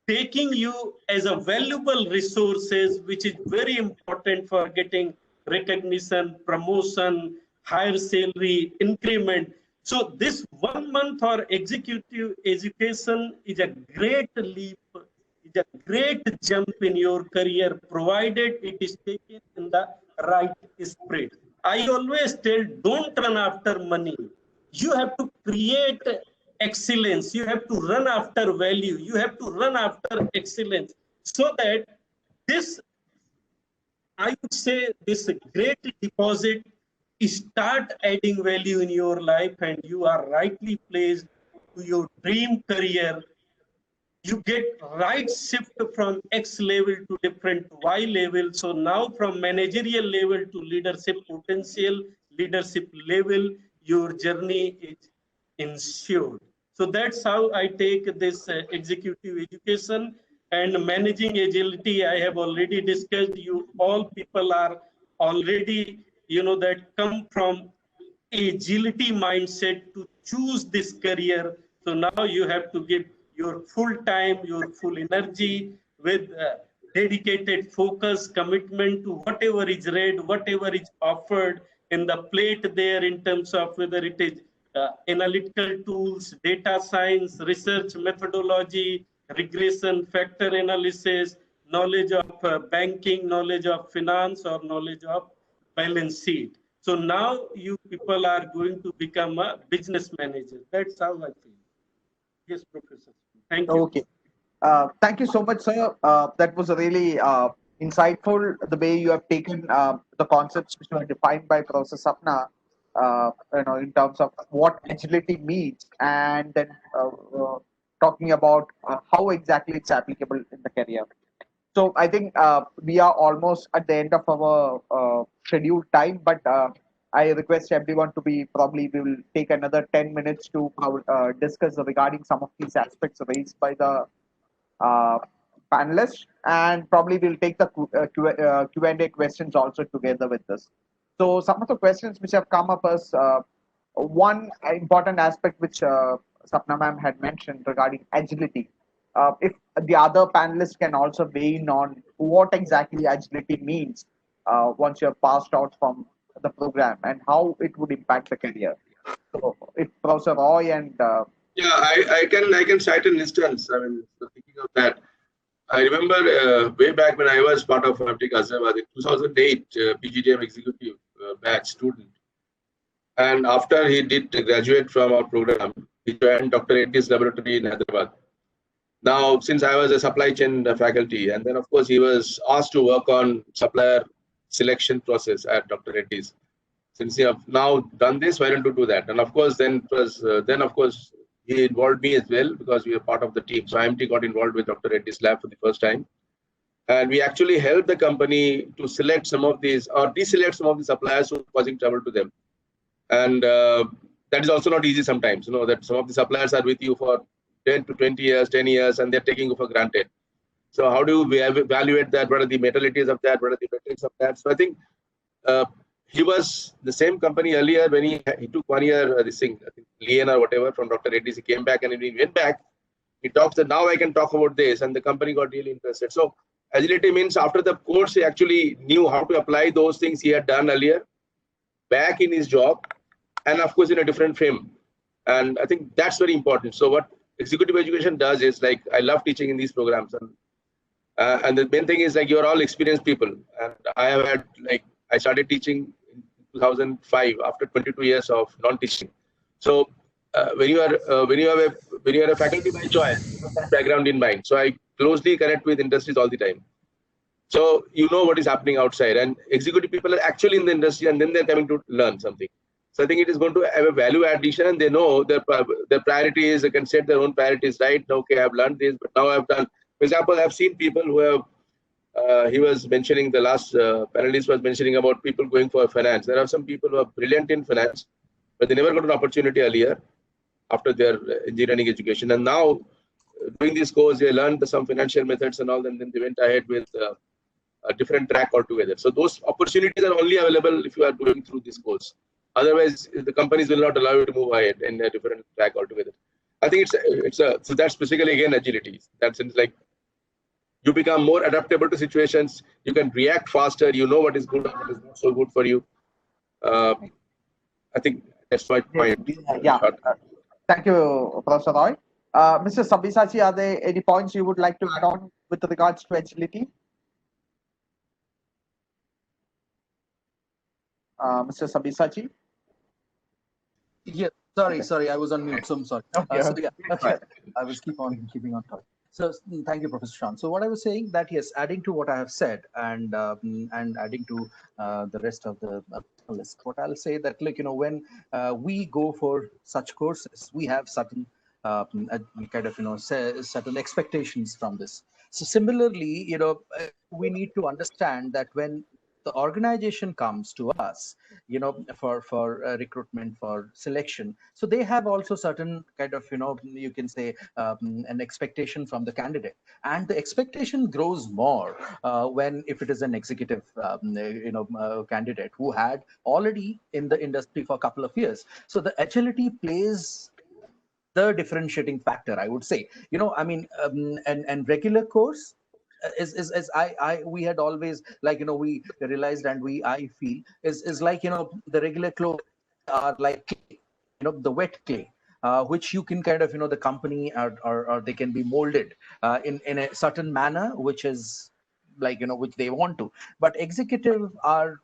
taking you as a valuable resources, which is very important for getting recognition, promotion, higher salary, increment. So this 1 month or executive education is a great leap, is a great jump in your career, provided it is taken in the right spirit. I always tell, don't run after money. You have to create excellence. You have to run after value. You have to run after excellence, so that this, I would say, this great deposit start adding value in your life, and you are rightly placed to your dream career. You get right shift from X level to different Y level. So now from managerial level to leadership potential, leadership level, your journey is ensured. So that's how I take this executive education. And managing agility, I have already discussed. You all people are already, that come from agility mindset to choose this career. So now you have to give your full time, your full energy with dedicated focus, commitment to whatever is read, whatever is offered in the plate there, in terms of whether it is analytical tools, data science, research methodology, regression, factor analysis, knowledge of banking, knowledge of finance, or knowledge of balance sheet. So now you people are going to become a business manager. That's how I feel. Yes, Professor. Thank you. Okay. Thank you so much, sir. That was a really insightful, the way you have taken the concepts which were defined by Professor Sapna, in terms of what agility means, and then talking about how exactly it's applicable in the career. So I think we are almost at the end of our scheduled time, but I request everyone to be, probably we will take another 10 minutes to discuss regarding some of these aspects raised by the panelists, and probably we'll take the Q&A questions also together with this. So some of the questions which have come up as one important aspect which Sapna ma'am had mentioned regarding agility. If the other panelists can also weigh in on what exactly agility means once you're passed out from the program, and how it would impact the career. So if Professor Roy and yeah, I can cite an instance. I mean, thinking of that, I remember way back when I was part of Ghaziabad in 2008, PGDM executive batch student, and after he did graduate from our program, he joined Dr. Reddy's laboratory in Hyderabad. Now, since I was a supply chain faculty, and then of course he was asked to work on supplier selection process at Dr. Reddy's. since you have now done this, why don't you do that? And of course, then it was then of course he involved me as well because we were part of the team. So IMT got involved with Dr. Reddy's lab for the first time, and we actually helped the company to select some of these or deselect some of the suppliers who were causing trouble to them. And that is also not easy sometimes. You know that some of the suppliers are with you for 10 to 20 years, 10 years, and they're taking you for granted. So how do you evaluate that? What are the metallurgies of that? What are the metrics of that? So I think he was the same company earlier when he took 1 year this thing, I think Lien or whatever from Dr. Reddy's. He came back, and when he went back, he talks that now I can talk about this, and the company got really interested. So agility means after the course he actually knew how to apply those things he had done earlier back in his job, and of course in a different frame. And I think that's very important. So what executive education does is, like, I love teaching in these programs, and the main thing is, like, you're all experienced people, and I have had, like, I started teaching in 2005 after 22 years of non-teaching. So when you are a faculty by choice, background in mind. So I closely connect with industries all the time. So you know what is happening outside, and executive people are actually in the industry, and then they're coming to learn something. So I think it is going to have a value addition, and they know their priorities. They can set their own priorities, right? Okay, I've learned this, but now I've done. For example, I've seen people who have. He was mentioning, the last panelist was mentioning about people going for finance. There are some people who are brilliant in finance, but they never got an opportunity earlier after their engineering education. And now, doing this course, they learned some financial methods and all, and then they went ahead with a different track altogether. So those opportunities are only available if you are going through this course. Otherwise, the companies will not allow you to move ahead in a different track altogether. I think so that's basically, again, agility. That's like, you become more adaptable to situations. You can react faster. You know what is good and what is not so good for you. I think that's my point. Yeah. Thank you, Professor Roy. Mr. Sabyasachi, are there any points you would like to add on with regards to agility? Mr. Sabyasachi? Yeah, sorry, I was on mute, so I'm sorry. So yeah, I was keeping on talking. So thank you, Professor Shawn. So what I was saying, that yes, adding to what I have said, and adding to the rest of the list, what I'll say that, like, when we go for such courses, we have certain kind of certain expectations from this. So similarly, we need to understand that when the organization comes to us, for recruitment, for selection, so they have also certain kind of, you can say, an expectation from the candidate, and the expectation grows more when, if it is an executive candidate who had already in the industry for a couple of years. So the agility plays the differentiating factor, I would say. And regular course is we had always, like, we realized, and I feel is like, the regular clothes are like clay, the wet clay, which you can kind of, the company or they can be molded in a certain manner, which is like, which they want to. But executive are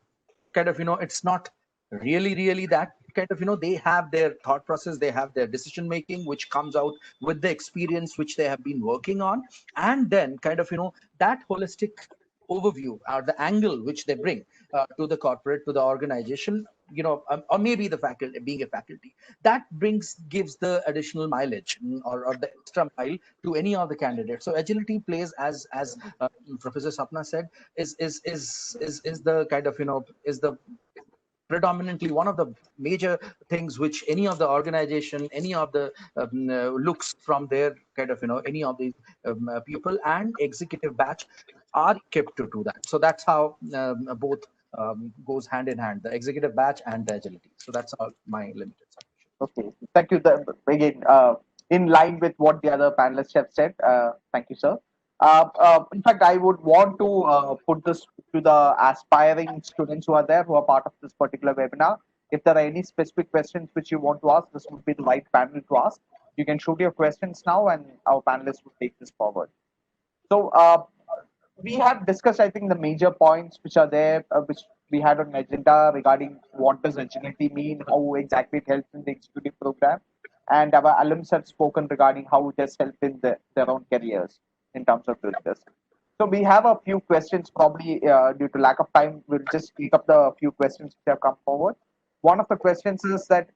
kind of, it's not really that kind of, they have their thought process, they have their decision making, which comes out with the experience which they have been working on, and then kind of, that holistic overview or the angle which they bring to the corporate, to the organization, or maybe the faculty, being a faculty, that gives the additional mileage, or the extra mile to any of the candidates. So agility plays, as Professor Sapna said, is the kind of, is the predominantly one of the major things which any of the organization, any of the looks from their kind of, any of the people and executive batch are kept to do that. So that's how both goes hand in hand, the executive batch and the agility. So that's all my limited submission. Okay, thank you. Again, in line with what the other panelists have said, thank you, sir. In fact, I would want to put this to the aspiring students who are there, who are part of this particular webinar. If there are any specific questions which you want to ask, this would be the right panel to ask. You can shoot your questions now, and our panelists will take this forward. So we have discussed, I think, the major points which are there, which we had on agenda regarding what does agility mean, how exactly it helps in the executive program, and our alums have spoken regarding how it has helped in their own careers in terms of doing this. So we have a few questions, probably due to lack of time, we'll just pick up the few questions which have come forward. one of the questions is that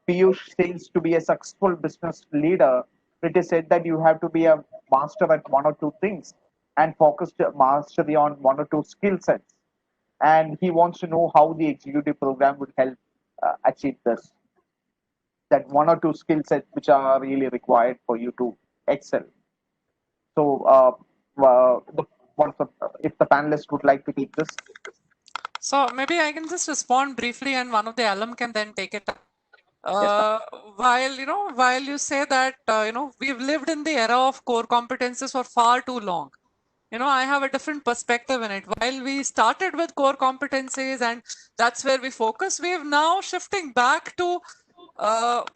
Piyush seems to be a successful business leader. It is said that you have to be a master at one or two things and focused mastery on one or two skill sets. And he wants to know how the executive program would help achieve this. That one or two skill sets which are really required for you to excel. So, if the panelists would like to take this. So maybe I can just respond briefly, and one of the alum can then take it up. Yes, While you say that we've lived in the era of core competences for far too long. I have a different perspective in it. While we started with core competencies and that's where we focus, we've now shifting back to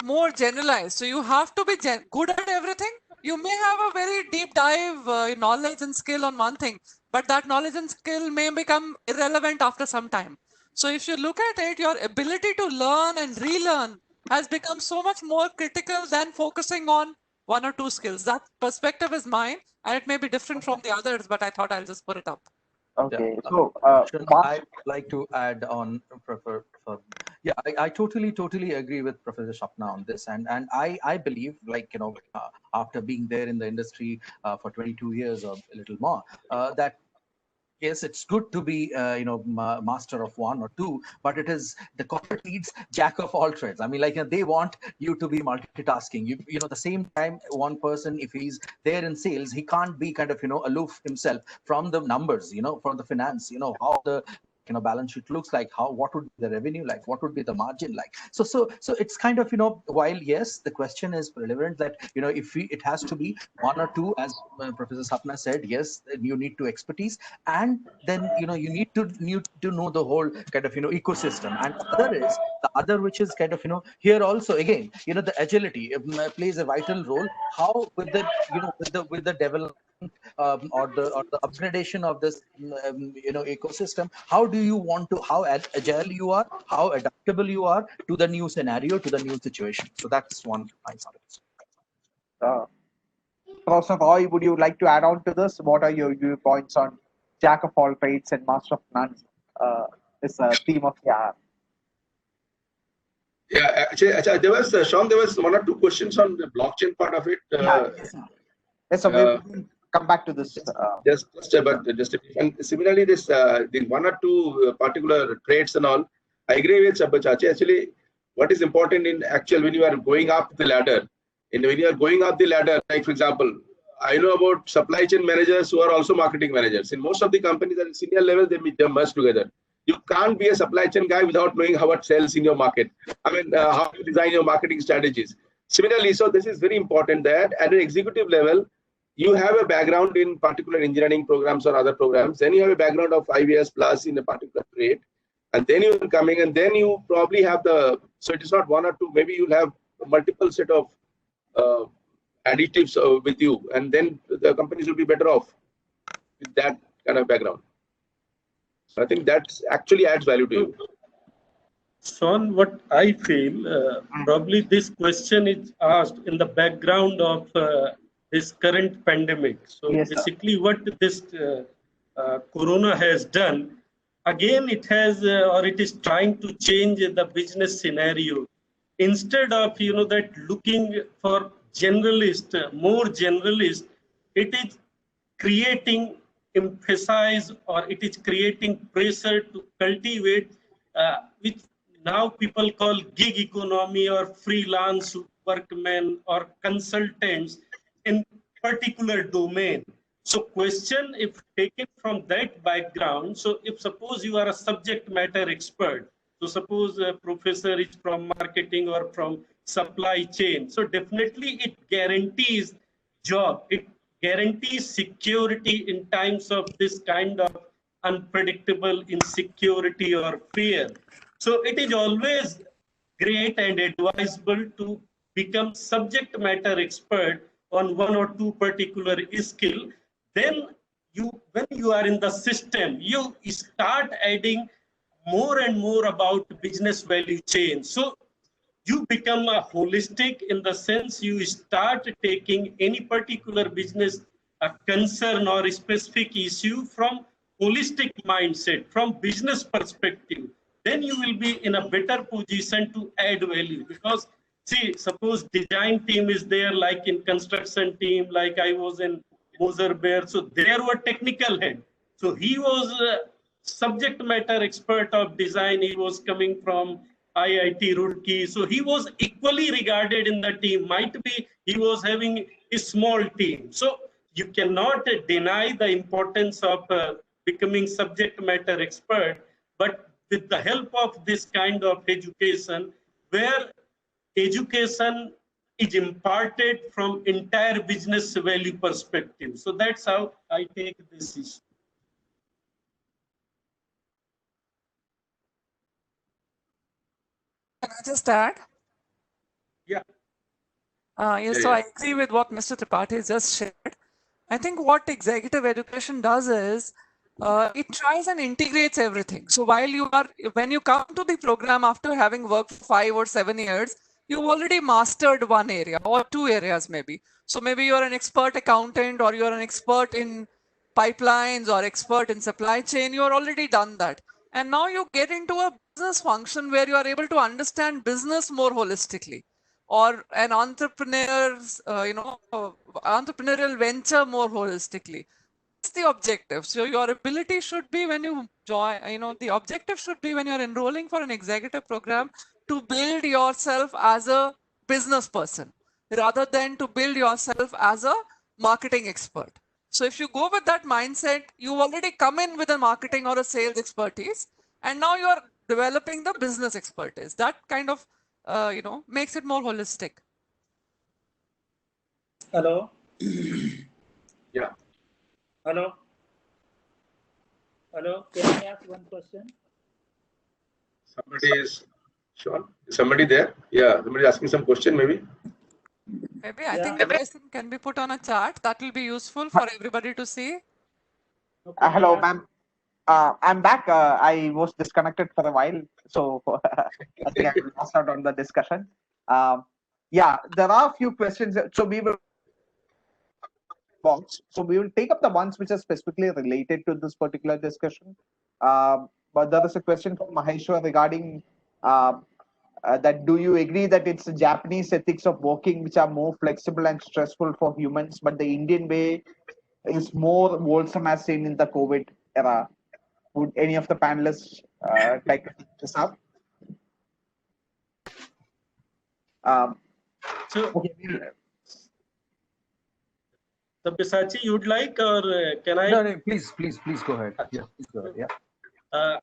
more generalized. So you have to be good at everything. You may have a very deep dive knowledge and skill on one thing, but that knowledge and skill may become irrelevant after some time. So if you look at it, your ability to learn and relearn has become so much more critical than focusing on one or two skills. That perspective is mine, and it may be different from the others, but I thought I'll just put it up. Okay. Yeah. So, I'd like to add on. Yeah, I totally agree with Professor Sapna on this, and I believe, like after being there in the industry for 22 years or a little more, that yes, it's good to be master of one or two, but it is the corporate needs jack of all trades. I mean, like they want you to be multitasking. The same time, one person, if he's there in sales, he can't be kind of aloof himself from the numbers, from the finance, how the balance sheet looks like, what would be the revenue like, what would be the margin like. So it's kind of while yes, the question is relevant that if it has to be one or two, as Professor Sapna said, yes, you need to expertise, and then you need to know the whole kind of ecosystem. And the other which is kind of here also again the agility plays a vital role. How with the with the development or the upgradation of this ecosystem, how do you want to, how agile you are, how adaptable you are to the new scenario, to the new situation. So that's one I thought. Professor Roy, would you like to add on to this? What are your viewpoints on jack of all trades and master of none? Is a theme of the hour. Yeah, actually, there was Shawn. There was one or two questions on the blockchain part of it. Yes, so we'll come back to this. And similarly, this the one or two particular traits and all. I agree with Sabyasachi. Actually, what is important in actual when you are going up the ladder, when you are going up the ladder, like for example, I know about supply chain managers who are also marketing managers. In most of the companies at senior level, they merge together. You can't be a supply chain guy without knowing how it sells in your market. I mean, how you design your marketing strategies. Similarly, so this is very important that at an executive level, you have a background in particular engineering programs or other programs. Then you have a background of 5 years plus in a particular trade. And then you are coming, and then you probably have so it is not one or two, maybe you'll have multiple set of additives with you, and then the companies will be better off with that kind of background. So I think that actually adds value to you. Shawn, what I feel, probably this question is asked in the background of this current pandemic. So yes, basically what this Corona has done, again, it has or it is trying to change the business scenario. Instead of, that looking for more generalist, it is creating emphasize or it is creating pressure to cultivate which now people call gig economy or freelance workmen or consultants in particular domain. So question, if taken from that background, so if suppose you are a subject matter expert, so suppose a professor is from marketing or from supply chain, so definitely it guarantees job, it guarantees security in times of this kind of unpredictable insecurity or fear. So it is always great and advisable to become subject matter expert on one or two particular skill. Then when you are in the system, you start adding more and more about business value chain. So you become a holistic in the sense you start taking any particular business a concern or a specific issue from holistic mindset, from business perspective. then you will be in a better position to add value. Because see, suppose design team is there, like in construction team, like I was in Moser Bear, so there were technical head. So he was a subject matter expert of design. He was coming from IIT Roorkee. So he was equally regarded in the team. Might be he was having a small team. So you cannot deny the importance of becoming subject matter expert, but with the help of this kind of education, where education is imparted from entire business value perspective. So that's how I take this issue. Can I just add? Yeah. Yes, so I agree with what Mr. Tripathi just shared. I think what executive education does is it tries and integrates everything. So when you come to the program after having worked for 5 or 7 years, you've already mastered one area or 2 areas maybe. So maybe you're an expert accountant, or you're an expert in pipelines, or expert in supply chain. You're already done that. And now you get into a business function where you are able to understand business more holistically, or an entrepreneur's, entrepreneurial venture more holistically. That's the objective. So your ability should be, when you join, the objective should be, when you're enrolling for an executive program, to build yourself as a business person rather than to build yourself as a marketing expert. So if you go with that mindset, you already come in with a marketing or a sales expertise, and now you're developing the business expertise. That kind of makes it more holistic. Hello. Yeah. Hello. Hello. Can I ask one question? Somebody is Shawn. Is somebody there? Yeah. Somebody asking some question maybe. Maybe I think the question can be put on a chart. That will be useful for everybody to see. Hello, ma'am. I'm back. I was disconnected for a while, so I think I lost out on the discussion. Yeah, there are a few questions. So we will take up the ones which are specifically related to this particular discussion. But there is a question from Maheshwar regarding that do you agree that it's the Japanese ethics of working which are more flexible and stressful for humans, but the Indian way is more wholesome as seen in the COVID era? Would any of the panelists like to pick this up? Okay. Sabyasachi, you'd like, or can I? No, please go ahead. Yeah, please go ahead. Yeah.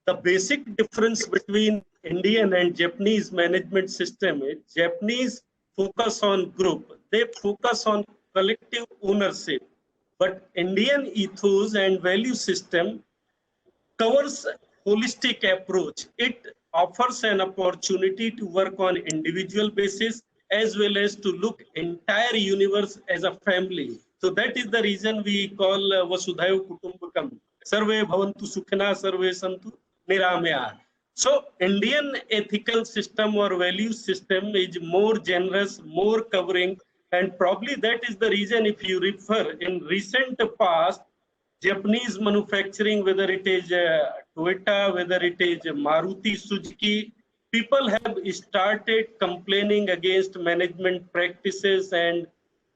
The basic difference between Indian and Japanese management system is Japanese focus on group. They focus on collective ownership. But Indian ethos and value system covers holistic approach. It offers an opportunity to work on individual basis as well as to look entire universe as a family. So that is the reason we call Vasudhaiva Kutumbakam. Sarve bhavantu sukhina, sarve santu niramaya. So Indian ethical system or value system is more generous, more covering, and probably that is the reason, if you refer in recent past, Japanese manufacturing, whether it is Toyota, whether it is Maruti Suzuki, people have started complaining against management practices, and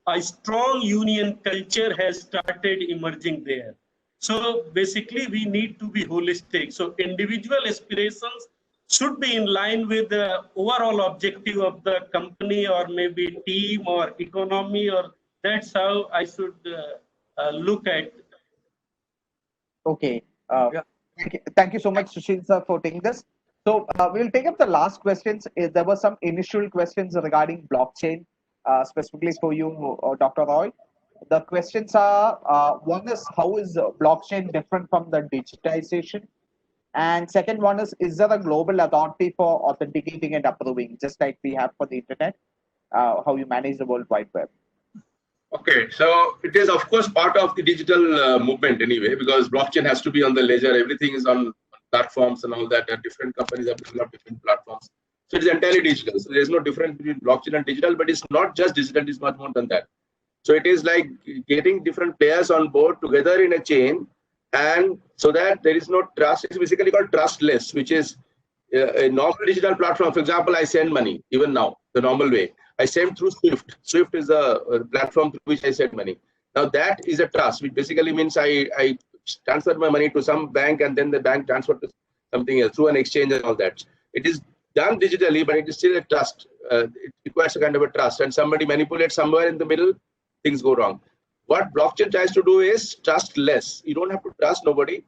a strong union culture has started emerging there. So basically, we need to be holistic. So individual aspirations should be in line with the overall objective of the company, or maybe team or economy, or that's how I should look at. Okay. Thank you so much, Sushil sir, for taking this. So we'll take up the last questions. There were some initial questions regarding blockchain, specifically for you, Dr. Roy. The questions are, one is, how is blockchain different from the digitization? And second one is there a global authority for authenticating and approving, just like we have for the internet, how you manage the World Wide Web? Okay, so it is of course part of the digital movement anyway, because blockchain has to be on the ledger. Everything is on platforms and all that. Different companies have developed different platforms. So it is entirely digital. So there is no difference between blockchain and digital, but it's not just digital, it's much more than that. So it is like getting different players on board together in a chain, and so that there is no trust. It's basically called trustless, which is a normal digital platform, for example, I send money, even now, the normal way. I send through Swift. Swift is a platform through which I send money. Now that is a trust, which basically means I transfer my money to some bank and then the bank transfer to something else through an exchange and all that. It is done digitally, but it is still a trust. It requires a kind of a trust, and somebody manipulates somewhere in the middle, things go wrong. What blockchain tries to do is trust less. You don't have to trust nobody.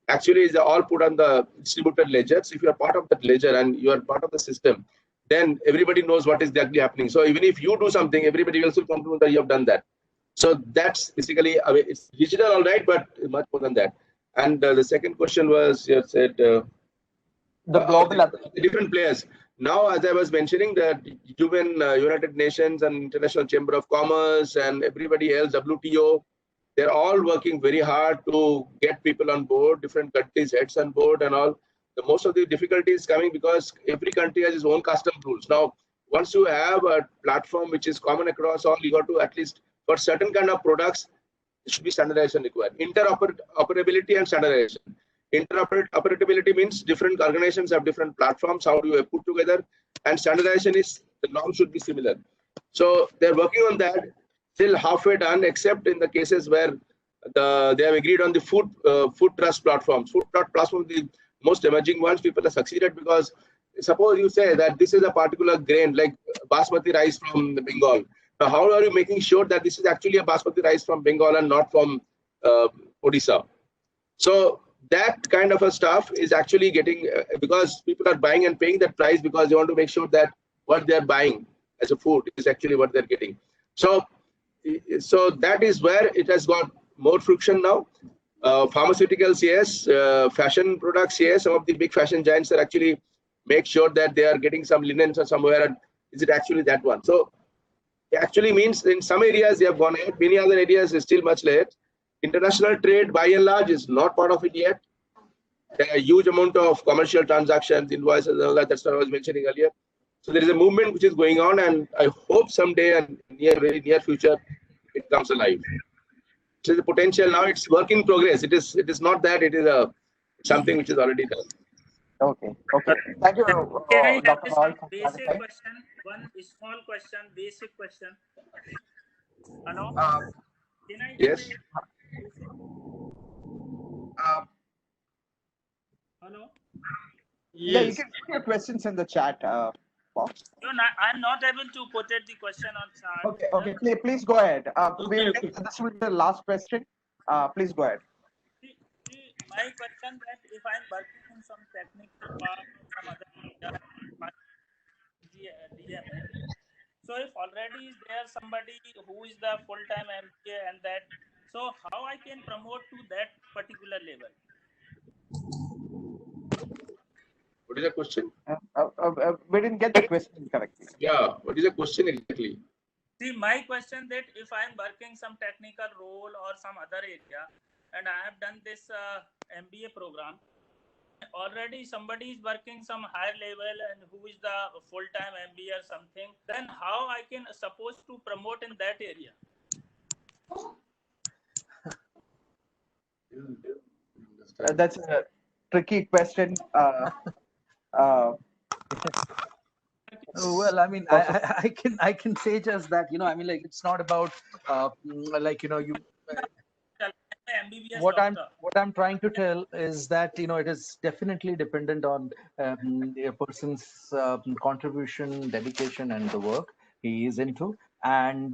Actually, it's all put on the distributed ledgers. If you are part of that ledger and you are part of the system, then everybody knows what is exactly happening. So even if you do something, everybody else will come to know that you have done that. So that's basically, it's digital, all right, but much more than that. And the second question was, you said, The global different players. Now, as I was mentioning, that UN, United Nations and International Chamber of Commerce and everybody else, WTO, they're all working very hard to get people on board, different countries, heads on board and all. The most of the difficulty is coming because every country has its own custom rules. Now, once you have a platform which is common across all, you got to at least, for certain kind of products, there should be standardization required. Interoperability and standardization. Interoperability means different organizations have different platforms. How do you put together? And standardization is the norm should be similar. So they're working on that. Still halfway done, except in the cases where they have agreed on the food trust platforms. Food trust platforms, the most emerging ones, people have succeeded because suppose you say that this is a particular grain like basmati rice from Bengal. Now, how are you making sure that this is actually a basmati rice from Bengal and not from Odisha? So that kind of a stuff is actually getting, because people are buying and paying that price because they want to make sure that what they're buying as a food is actually what they're getting. So that is where it has got more friction now. Pharmaceuticals, yes. Fashion products, yes. Some of the big fashion giants are actually make sure that they are getting some linens or somewhere. And is it actually that one? So it actually means in some areas they have gone ahead. Many other areas is still much late. International trade, by and large, is not part of it yet. There are a huge amount of commercial transactions, invoices, and all that. That's what I was mentioning earlier. So there is a movement which is going on, and I hope someday and very near future it comes alive. So the potential now, it's work in progress. It is not that it is something which is already done. Okay. Thank you, Can I Dr. ask Hall. some basic question? One small question, basic question. Hello? Can I Yes. Hello? Yeah, you Yes. can put your questions in the chat box. No, I'm not able to put it the question on chat. Okay. Please go ahead. Okay. This will be the last question. Please go ahead. See, my question that if I'm working in some technical part or some other DMA, so if already is there somebody who is the full-time MBA and that, so how I can promote to that particular level? What is the question? We didn't get the question correctly. Yeah. What is the question exactly? See, my question that if I'm working some technical role or some other area, and I have done this MBA program, already somebody is working some higher level and who is the full-time MBA or something, then how I can supposed to promote in that area? That's a tricky question. Well, I mean, I can say just that, I mean, like, it's not about like, you MBBS what doctor. I'm trying to tell is that it is definitely dependent on a person's contribution, dedication, and the work he is into. And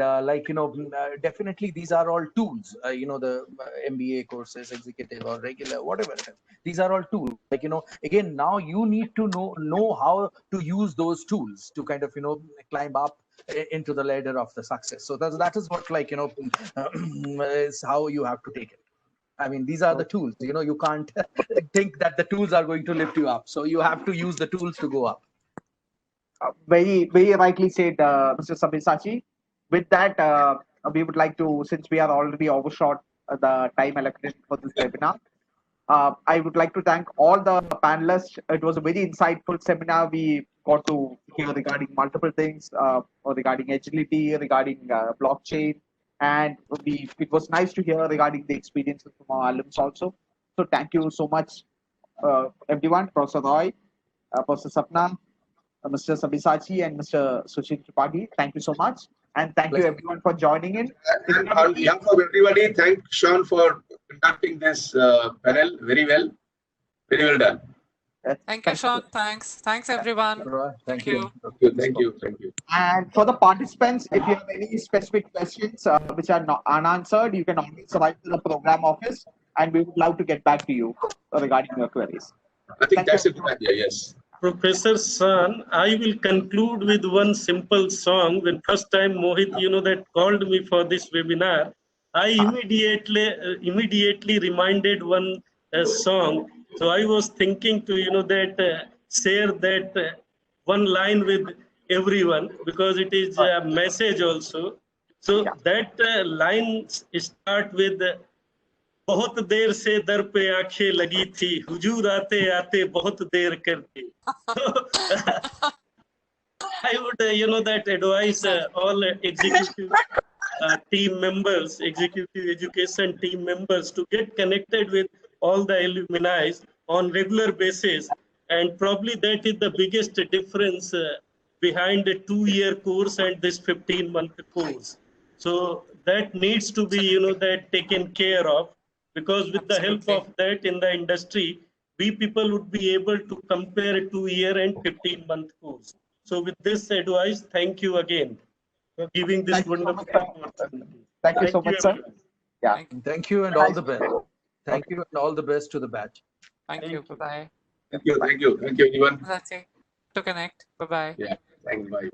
definitely these are all tools. The MBA courses, executive or regular, whatever it is. These are all tools. Again, now you need to know how to use those tools to kind of climb up into the ladder of the success. So that is what is how you have to take it. I mean, these are the tools. You can't think that the tools are going to lift you up. So you have to use the tools to go up. Very rightly said, Mr. Sabyasachi. With that, we would like to, since we are already overshot the time allocated for this webinar, I would like to thank all the panelists. It was a very insightful seminar. We got to hear regarding multiple things, regarding agility, regarding blockchain, and it was nice to hear regarding the experiences from our alums also. So thank you so much, everyone, Professor Roy, Professor Sapna, Mr. Sabyasachi, and Mr. Sushil Tripathi. Thank you so much. And thank you everyone for joining in. And on behalf of everybody, thank Shawn for conducting this panel very well. Very well done. Thank you, Shawn. Thanks everyone. Thank you. Thank you. And for the participants, if you have any specific questions which are not unanswered, you can always write to the program office, and we would love to get back to you regarding your queries. I think that's it. Yes. Professor Shawn, I will conclude with one simple song. When first time Mohit, that called me for this webinar, I immediately reminded one song. So I was thinking to, share that one line with everyone, because it is a message also. So that line start with, बहुत देर से दर पे आंखें लगी थी, हुजूर आते आते बहुत देर कर दी. I would, that advise all executive team members, executive education team members, to get connected with all the alumni on regular basis, and probably that is the biggest difference behind a 2-year course and this 15-month course. So that needs to be, that taken care of, because with the help of that in the industry, we people would be able to compare a 2-year and 15-month course. So with this advice, thank you again for giving this wonderful opportunity. Thank you so much, sir. Yeah. Thank you and all the best. Thank you and all the best to the batch. Thank you. Bye-bye. Thank you, everyone. That's it. To connect. Bye-bye. Yeah. Thanks. Bye.